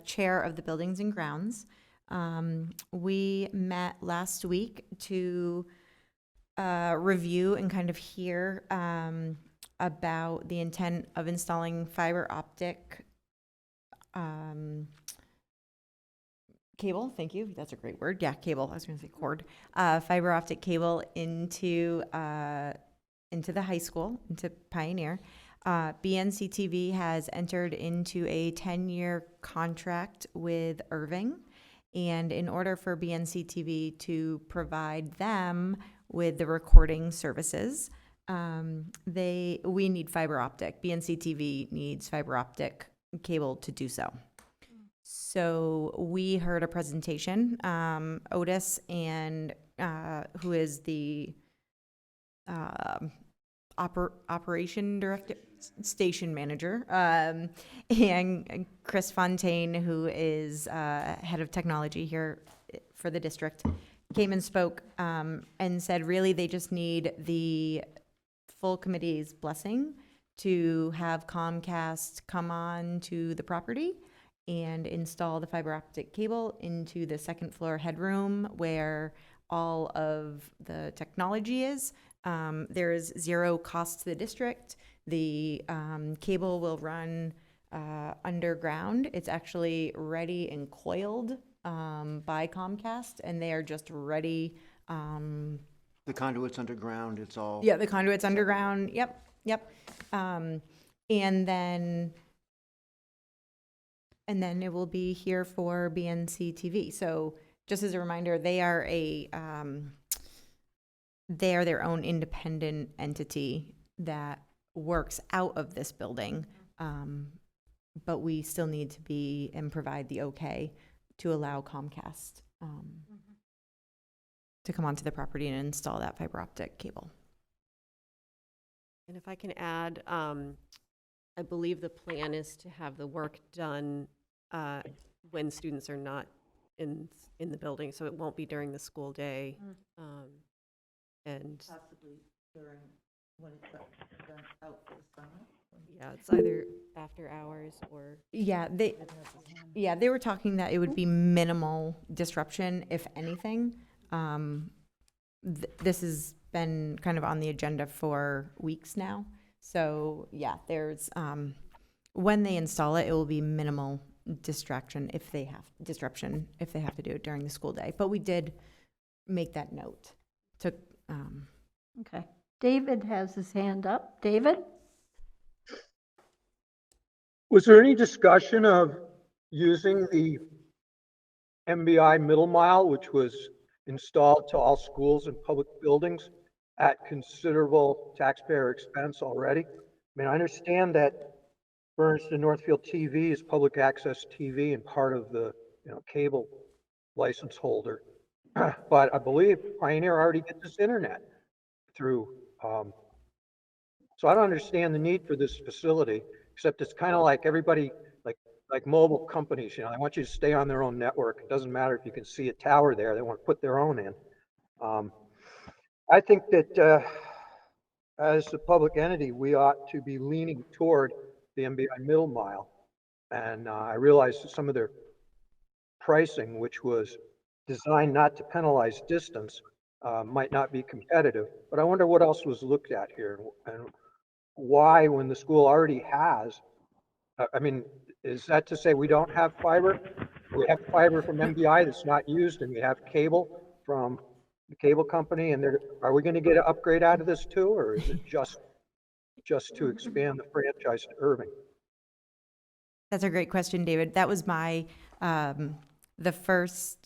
chair of the Buildings and Grounds, we met last week to review and kind of hear about the intent of installing fiber optic cable. Thank you. That's a great word. Yeah, cable. I was going to say cord. Fiber optic cable into the high school, into Pioneer. BNCTV has entered into a 10-year contract with Irving, and in order for BNCTV to provide them with the recording services, we need fiber optic. BNCTV needs fiber optic cable to do so. So we heard a presentation. Otis and who is the operation director, station manager, and Chris Fontaine, who is head of technology here for the district, came and spoke and said really they just need the full committee's blessing to have Comcast come on to the property and install the fiber optic cable into the second floor headroom where all of the technology is. There is zero cost to the district. The cable will run underground. It's actually ready and coiled by Comcast, and they are just ready. The conduit's underground, it's all. Yeah, the conduit's underground. Yep. And then it will be here for BNC TV. So just as a reminder, they are their own independent entity that works out of this building. But we still need to be and provide the okay to allow Comcast to come onto the property and install that fiber optic cable. And if I can add, I believe the plan is to have the work done when students are not in the building, so it won't be during the school day. And Possibly during, when it's out for the summer? yeah, it's either after hours or. Yeah, they were talking that it would be minimal disruption, if anything. This has been kind of on the agenda for weeks now. So yeah, there's when they install it, it will be minimal disruption if they have to do it during the school day. But we did make that note. Okay. David has his hand up. David? Was there any discussion of using the MBI middle mile, which was installed to all schools and public buildings at considerable taxpayer expense already? I mean, I understand that Bernardston-Northfield TV is public access TV and part of the cable license holder. But I believe Pioneer already gets this internet through. So I don't understand the need for this facility, except it's kind of like everybody, like mobile companies, they want you to stay on their own network. It doesn't matter if you can see a tower there, they want to put their own in. I think that as a public entity, we ought to be leaning toward the MBI middle mile. And I realize that some of their pricing, which was designed not to penalize distance, might not be competitive. But I wonder what else was looked at here and why, when the school already has, I mean, is that to say we don't have fiber? We have fiber from MBI that's not used, and we have cable from the cable company, and are we going to get an upgrade out of this too, or is it just to expand the franchise to Irving? That's a great question, David. That was my first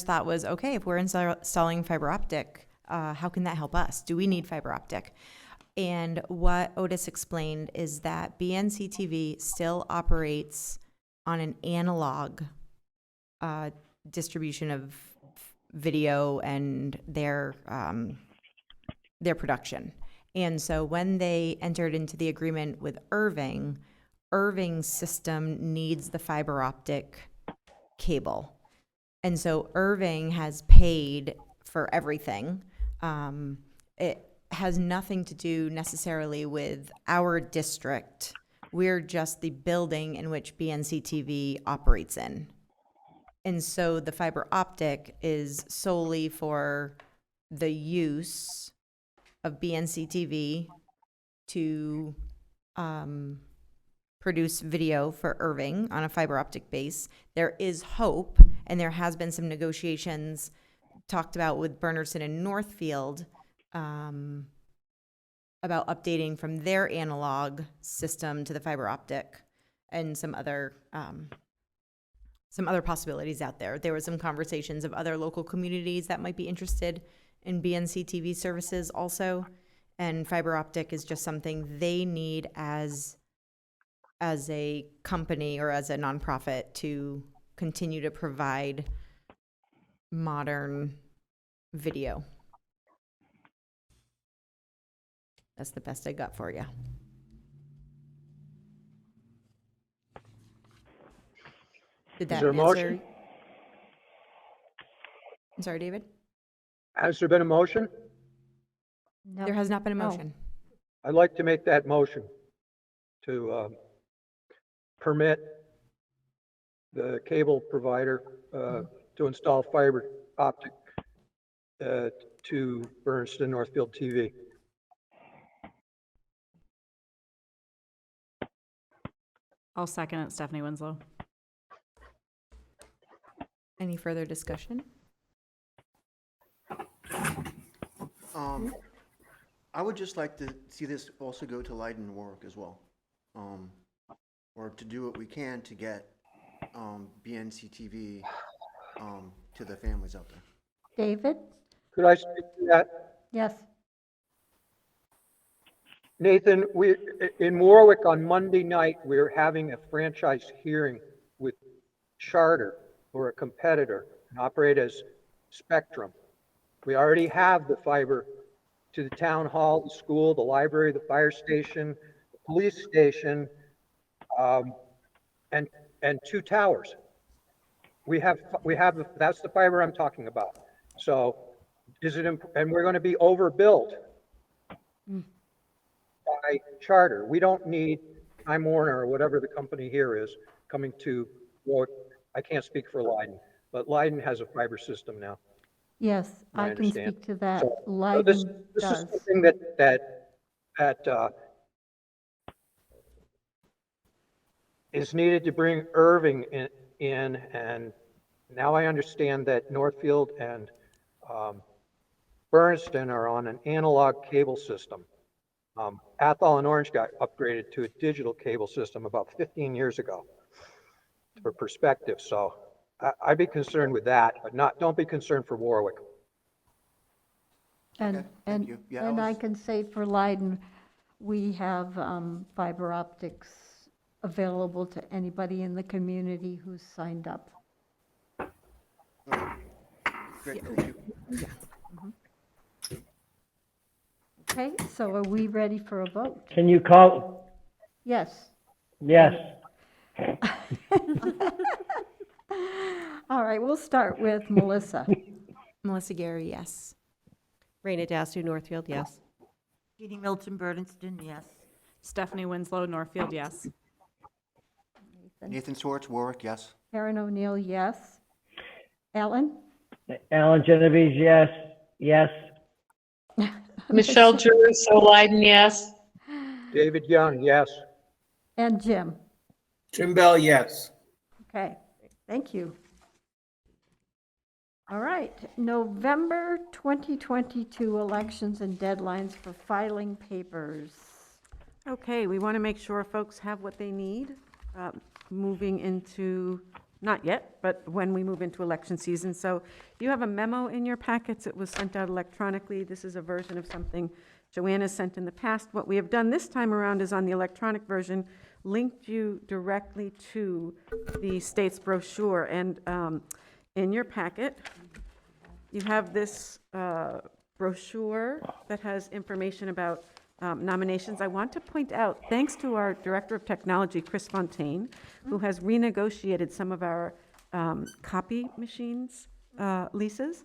thought was, okay, if we're installing fiber optic, how can that help us? Do we need fiber optic? And what Otis explained is that BNCTV still operates on an analog distribution of video and their production. And so when they entered into the agreement with Irving's system needs the fiber optic cable. And so Irving has paid for everything. has nothing to do necessarily with our district. We're just the building in which BNCTV operates in. And so the fiber optic is solely for the use of BNCTV to produce video for Irving on a fiber optic base. There is hope, and there has been some negotiations talked about with Bernardston and Northfield about updating from their analog system to the fiber optic, and some other possibilities out there. There were some conversations of other local communities that might be interested in BNCTV services also, and fiber optic is just something they need as a company or as a nonprofit to continue to provide modern video. That's the best I got for you. Did that Is there a motion? answer? I'm sorry, David? Has there been a motion? No. There has not been a No. motion. I'd like to make that motion to permit the cable provider to install fiber optic to Bernardston-Northfield TV. I'll second it, Stephanie Winslow. Any further discussion? I would just like to see this also go to Leiden and Warwick as well. Or to do what we can to get BNCTV to the families out there. David? Could I speak to that? Yes. Nathan, in Warwick on Monday night, we're having a franchise hearing with Charter, who are a competitor and operate as Spectrum. We already have the fiber to the town hall, the school, the library, the fire station, the police station, and 2 towers. We have, that's the fiber I'm talking about. So and we're going to be overbuilt by Charter. We don't need Time Warner or whatever the company here is coming to Warwick. I can't speak for Leiden, but Leiden has a fiber system now. Yes, I I can understand. speak to that. So this Leiden is does. something that is needed to bring Irving in, and now I understand that Northfield and Bernardston are on an analog cable system. Athol and Orange got upgraded to a digital cable system about 15 years ago, for perspective. So I'd be concerned with that, but don't be concerned for Warwick. And, thank you. Yeah, and I was- can say for Leiden, we have fiber optics available to anybody in the community who's signed up. Great, thank you. Okay, so are we ready for a vote? Can you call? Yes. Yes. All right, we'll start with Melissa. Melissa Gary, yes. Raina Dastu, Northfield, yes. Jeannie Milton, Bernardston, yes. Stephanie Winslow, Northfield, yes. Nathan Swartz, Warwick, yes. Karen O'Neill, yes. Ellen? Alan Genovese, yes. Yes. Michelle Jeruso, Leiden, yes. David Young, yes. And Jim? Jim Bell, yes. Okay, thank you. All right, November 2022 elections and deadlines for filing papers. Okay, we want to make sure folks have what they need moving into, not yet, but when we move into election season. So you have a memo in your packets. It was sent out electronically. This is a version of something Joanna sent in the past. What we have done this time around is on the electronic version, linked you directly to the state's brochure. And in your packet, you have this brochure that has information about nominations. I want to point out, thanks to our Director of Technology, Chris Fontaine, who has renegotiated some of our copy machines leases.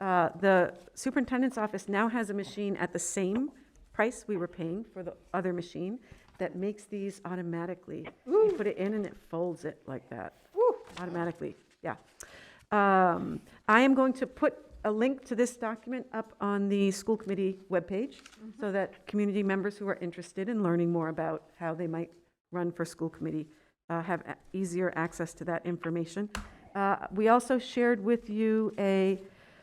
The superintendent's office now has a machine at the same price we were paying for the other machine that makes these automatically. You put it in and it folds it like that, automatically, yeah. I am going to put a link to this document up on the school committee webpage so that community members who are interested in learning more about how they might run for school committee have easier access to that information. We also shared with you a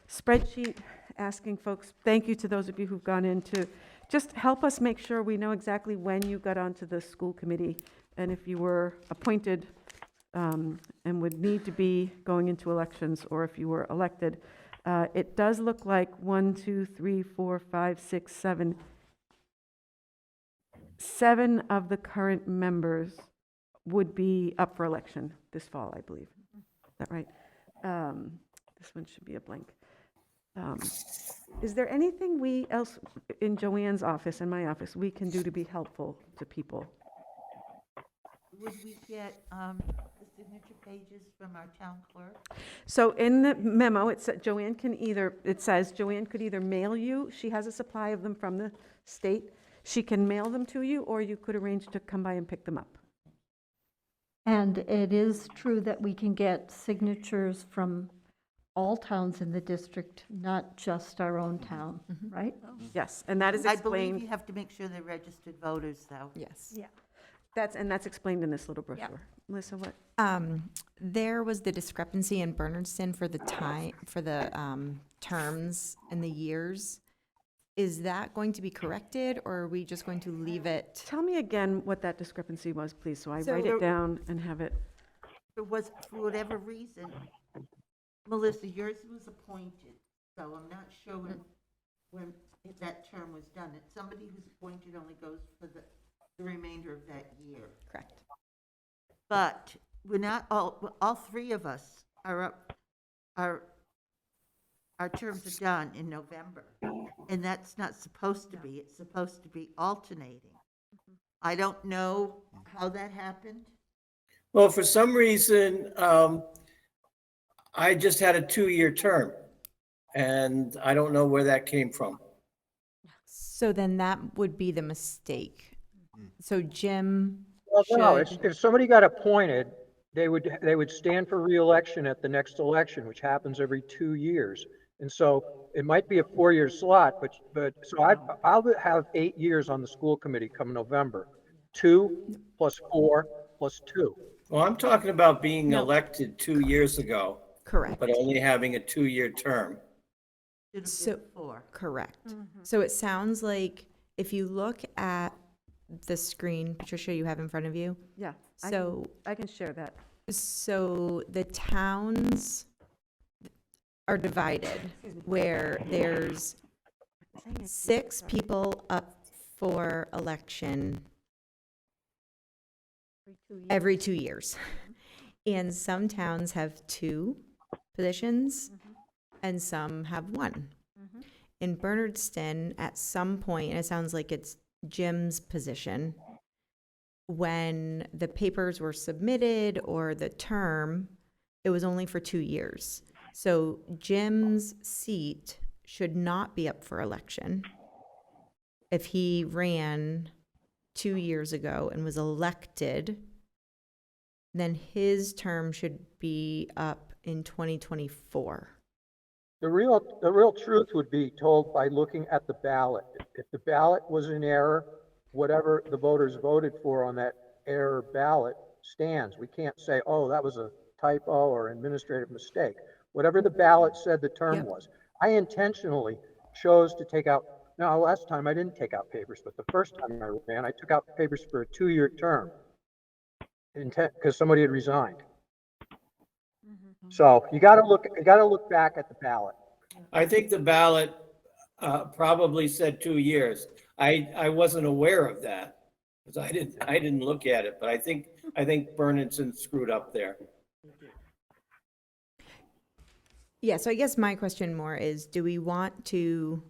spreadsheet asking folks, thank you to those of you who've gone in to just help us make sure we know exactly when you got onto the school committee and if you were appointed and would need to be going into elections or if you were elected. It does look like 1, 2, 3, 4, 5, 6, 7. 7 of the current members would be up for election this fall, I believe. Is that right? This one should be a blank. Is there anything we else in Joanne's office and my office we can do to be helpful to people? Would we get the signature pages from our town clerk? So in the memo, it said Joanne could either mail you, she has a supply of them from the state, she can mail them to you, or you could arrange to come by and pick them up. And it is true that we can get signatures from all towns in the district, not just our own town, right? Yes, and that is I believe explained. you have to make sure they're registered voters, though. Yes. Yeah. That's explained in this little brochure. Melissa, what? There was the discrepancy in Bernardston for the terms and the years. Is that going to be corrected, or are we just going to leave it? Tell me again what that discrepancy was, please, so I So write there- it down and have it. For whatever reason, Melissa, yours was appointed, so I'm not sure when that term was done. It's somebody who's appointed only goes for the remainder of that year. Correct. But we're not, all 3 of us are up, our terms are done in November. And that's not supposed to be. It's supposed to be alternating. I don't know how that happened. Well, for some reason, I just had a 2-year term, and I don't know where that came from. So then that would be the mistake. So Jim Well, no, should, if somebody got appointed, they would stand for reelection at the next election, which happens every 2 years. And so it might be a 4-year slot, but so I'll have 8 years on the school committee come November. 2 plus 4 plus 2. Well, I'm talking about being No. elected 2 years ago, correct. but only having a 2-year term. Should have So- been 4. Correct. So it sounds like if you look at the screen, Patricia, you have in front of you. Yeah. So, I can share that. so the towns are divided where there's 6 people up for election every 2 years. And some towns have 2 positions and some have 1. In Bernardston, at some point, and it sounds like it's Jim's position, when the papers were submitted or the term, it was only for 2 years. So Jim's seat should not be up for election. If he ran 2 years ago and was elected, then his term should be up in 2024. The real truth would be told by looking at the ballot. If the ballot was in error, whatever the voters voted for on that error ballot stands. We can't say, oh, that was a typo or administrative mistake. Whatever the ballot said the term Yep. was. I intentionally chose to take out, no, last time I didn't take out papers, but the first time I ran, I took out papers for a 2-year term because somebody had resigned. So you got to look back at the ballot. I think the ballot probably said 2 years. I wasn't aware of that because I didn't look at it, but I think Bernardson screwed up there. Yeah, so I guess my question more is, do we want to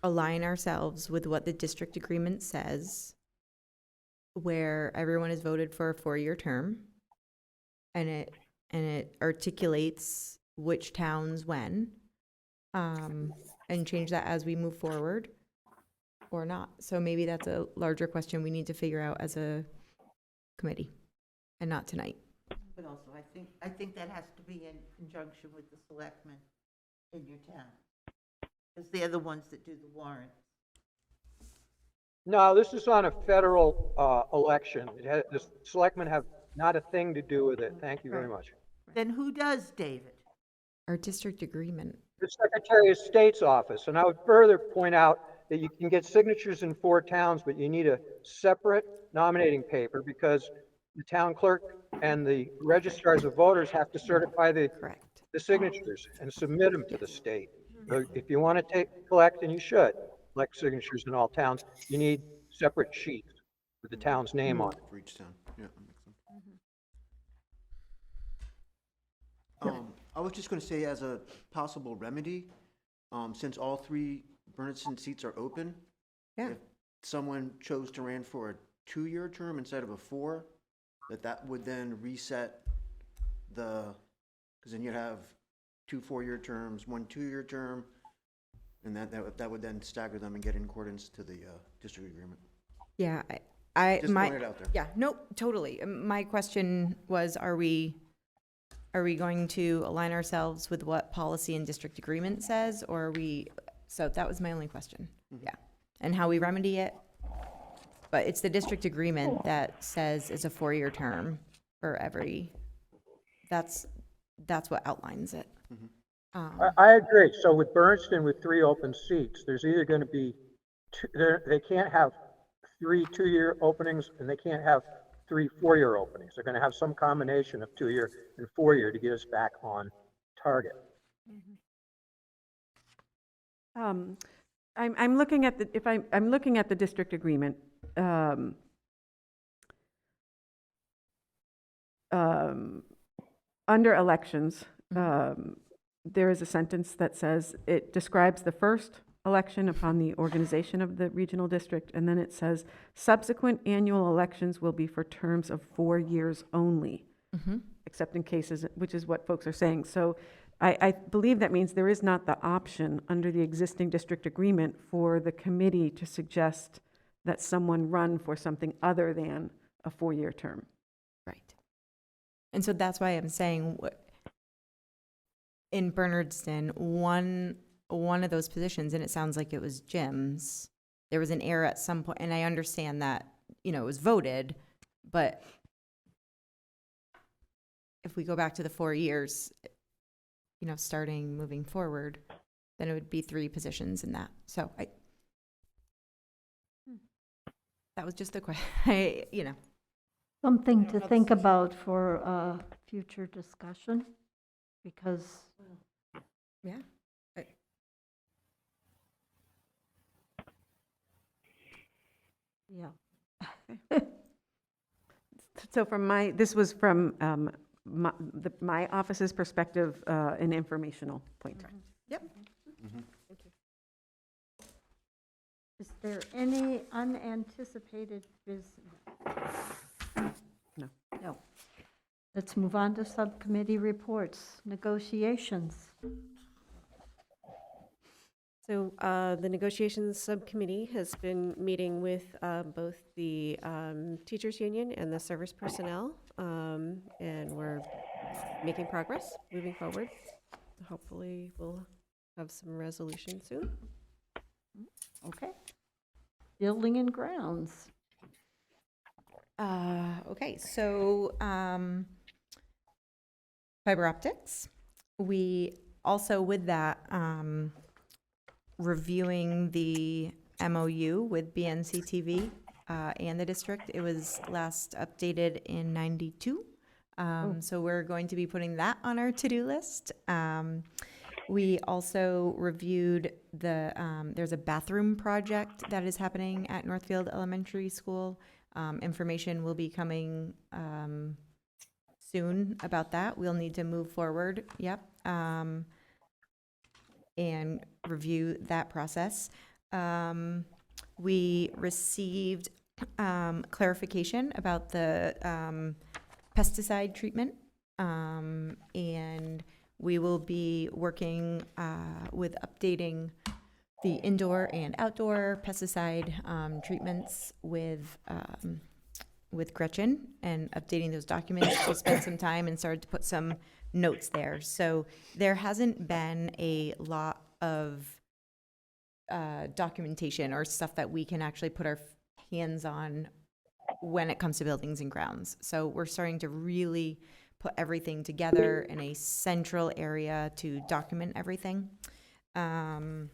align ourselves with what the district agreement says, where everyone is voted for a 4-year term, and it articulates which towns when, and change that as we move forward or not. So maybe that's a larger question we need to figure out as a committee and not tonight. But also, I think that has to be in conjunction with the selectmen in your town. Because they're the ones that do the warrant. No, this is on a federal election. The selectmen have not a thing to do with it. Thank you very much. Then who does, David? Our district agreement. The Secretary of State's office. And I would further point out that you can get signatures in 4 towns, but you need a separate nominating paper because the town clerk and the registrars of voters have to certify the signatures and submit them to the state. So if you want to collect, and you should, collect signatures in all towns, you need separate sheets with the town's name on it. For each town, yeah, that makes sense. I was just gonna say, as a possible remedy, since all 3 Bernardston seats are open, if someone chose to run for a 2-year term instead of a 4, that would then reset because then you'd have 2 4-year terms, 1 2-year term, and that would then stagger them and get in accordance to the district agreement. Yeah, Just point it out there. Yeah, no, totally. My question was, are we going to align ourselves with what policy and district agreement says, or are we, so that was my only question. Mm-hmm. Yeah, and how we remedy it. But it's the district agreement that says it's a 4-year term for every, that's what outlines it. I agree. So with Bernardston, with 3 open seats, there's either going to be they can't have 3 2-year openings, and they can't have 3 4-year openings. They're going to have some combination of 2-year and 4-year to get us back on target. I'm looking at I'm looking at the district agreement. Under elections, there is a sentence that says it describes the first election upon the organization of the regional district, and then it says subsequent annual elections will be for terms of 4 years only, except in cases, which is what folks are saying. So I believe that means there is not the option under the existing district agreement for the committee to suggest that someone run for something other than a 4-year term. Right. And so that's why I'm saying in Bernardston, one of those positions, and it sounds like it was Jim's, there was an error at some point, and I understand that, it was voted, but if we go back to the 4 years, starting moving forward, then it would be 3 positions in that. So that was just the question, Something to think about for future discussion, because yeah. Yeah. So this was from my office's perspective, an informational point. Yep. Thank you. Is there any unanticipated business? No. No. Let's move on to subcommittee reports, negotiations. So the negotiations subcommittee has been meeting with both the teachers union and the service personnel, and we're making progress, moving forward. Hopefully we'll have some resolution soon. Okay. Building and grounds. Okay, so fiber optics. We also, with that, reviewing the MOU with BNCTV and the district. It was last updated in '92. So we're going to be putting that on our to-do list. We also reviewed there's a bathroom project that is happening at Northfield Elementary School. Information will be coming soon about that. We'll need to move forward. Yep. And review that process. We received clarification about the pesticide treatment, and we will be working with updating the indoor and outdoor pesticide treatments with Gretchen and updating those documents. We spent some time and started to put some notes there. So there hasn't been a lot of documentation or stuff that we can actually put our hands on when it comes to buildings and grounds. So we're starting to really put everything together in a central area to document everything. And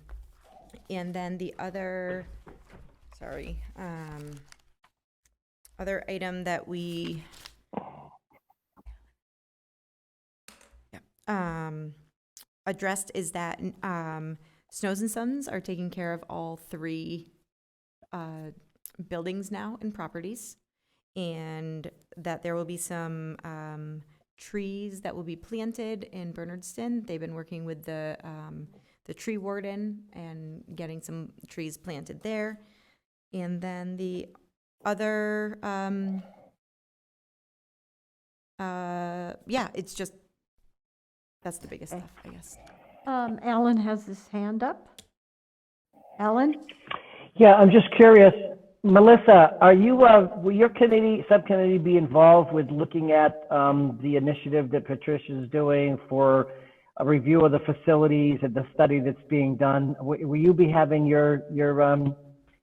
then the other, other item that we addressed is that Snows and Sons are taking care of all 3 buildings now and properties, and that there will be some trees that will be planted in Bernardston. They've been working with the tree warden and getting some trees planted there. And then the other, it's just, that's the biggest stuff, I guess. Alan has his hand up. Alan? Yeah, I'm just curious, Melissa, are you, will your subcommittee be involved with looking at the initiative that Patricia's doing for a review of the facilities and the study that's being done? Will you be having your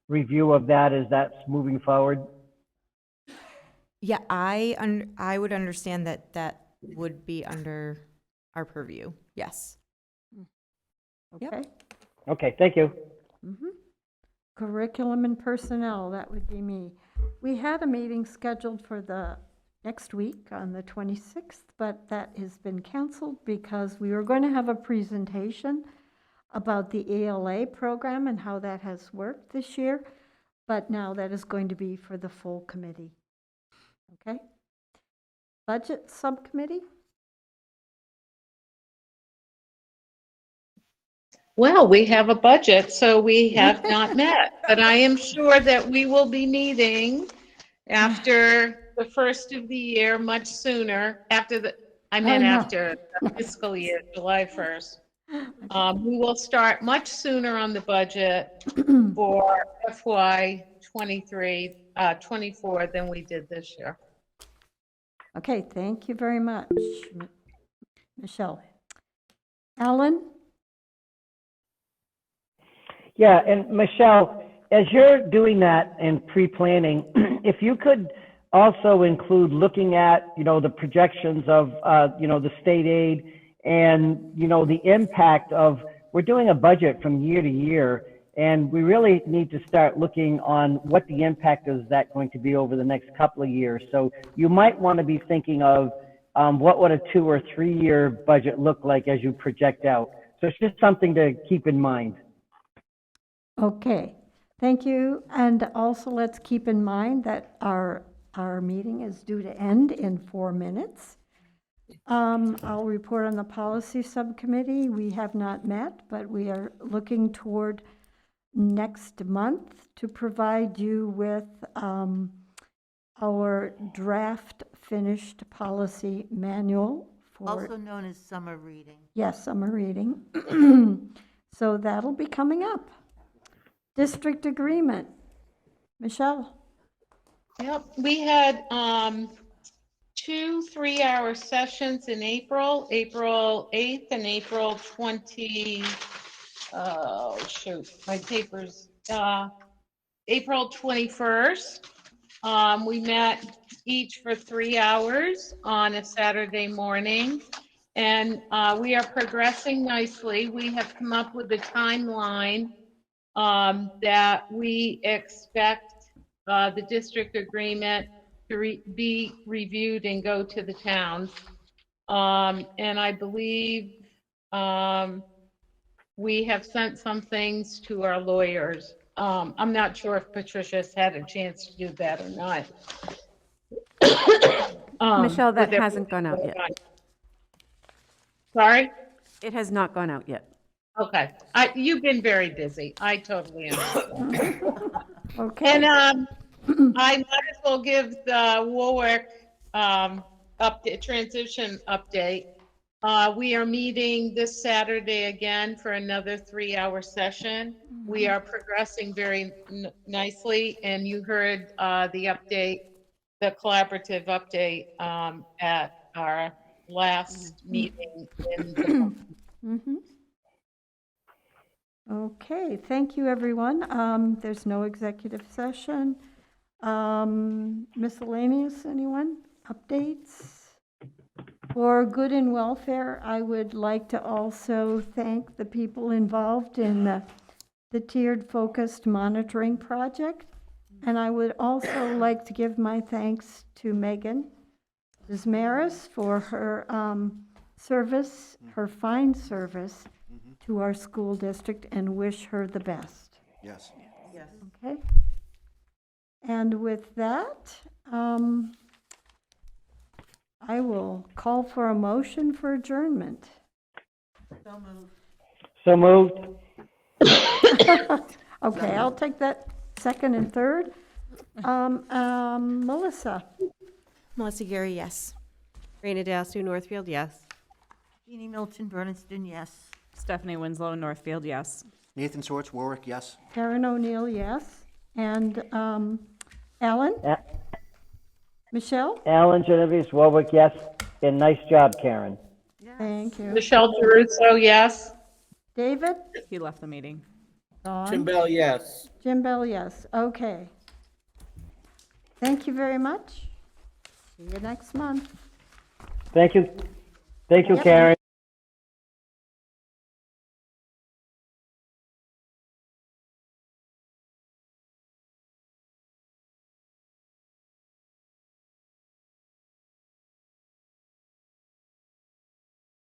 review of that as that's moving forward? Yeah, I would understand that that would be under our purview. Yes. Okay. Okay, thank you. Curriculum and personnel, that would be me. We had a meeting scheduled for the next week on the 26th, but that has been canceled because we were going to have a presentation about the ELA program and how that has worked this year, but now that is going to be for the full committee. Okay? Budget subcommittee? Well, we have a budget, so we have not met, but I am sure that we will be meeting after the first of the year, much sooner, after the fiscal year, July 1st. We will start much sooner on the budget for FY 24 than we did this year. Okay, thank you very much, Michelle. Alan? Yeah, and Michelle, as you're doing that and pre-planning, if you could also include looking at, the projections of, the state aid and, the impact of, we're doing a budget from year to year, and we really need to start looking on what the impact is that going to be over the next couple of years. So you might want to be thinking of what would a 2 or 3 year budget look like as you project out. So it's just something to keep in mind. Okay, thank you. And also let's keep in mind that our meeting is due to end in 4 minutes. I'll report on the policy subcommittee. We have not met, but we are looking toward next month to provide you with our draft finished policy manual for, Also known as summer reading. yes, summer reading. So that'll be coming up. District agreement. Michelle? Yep, we had 2 3-hour sessions in April 8th and April 20, oh shoot, my papers, April 21st. We met each for 3 hours on a Saturday morning, and we are progressing nicely. We have come up with a timeline that we expect the district agreement to be reviewed and go to the towns. And I believe we have sent some things to our lawyers. I'm not sure if Patricia's had a chance to do that or not. Michelle, that hasn't gone out yet. Sorry? It has not gone out yet. Okay, you've been very busy. I totally understand. Okay. And I might as well give the Warwick transition update. We are meeting this Saturday again for another 3-hour session. We are progressing very nicely, and you heard the update, the collaborative update at our last meeting in the Mhm. Okay, thank you, everyone. There's no executive session. Miscellaneous, anyone? Updates? For good and welfare, I would like to also thank the people involved in the tiered focused monitoring project. And I would also like to give my thanks to Megan Zmaris for her service, her fine service to our school district, and wish her the best. Yes. Yes. Okay? And with that, I will call for a motion for adjournment. So moved. So moved. Okay, I'll take that second and third. Melissa? Melissa Gary, yes. Raina Dasu, Northfield, yes. Jeannie Milton, Bernardston, yes. Stephanie Winslow, Northfield, yes. Nathan Swartz, Warwick, yes. Karen O'Neill, yes. And Alan? Michelle? Alan Genovese, Warwick, yes. And nice job, Karen. Thank you. Michelle Geruso, yes. David? He left the meeting. Dawn? Jim Bell, yes. Jim Bell, yes. Okay. Thank you very much. See you next month. Thank you. Thank you, Yep. Karen.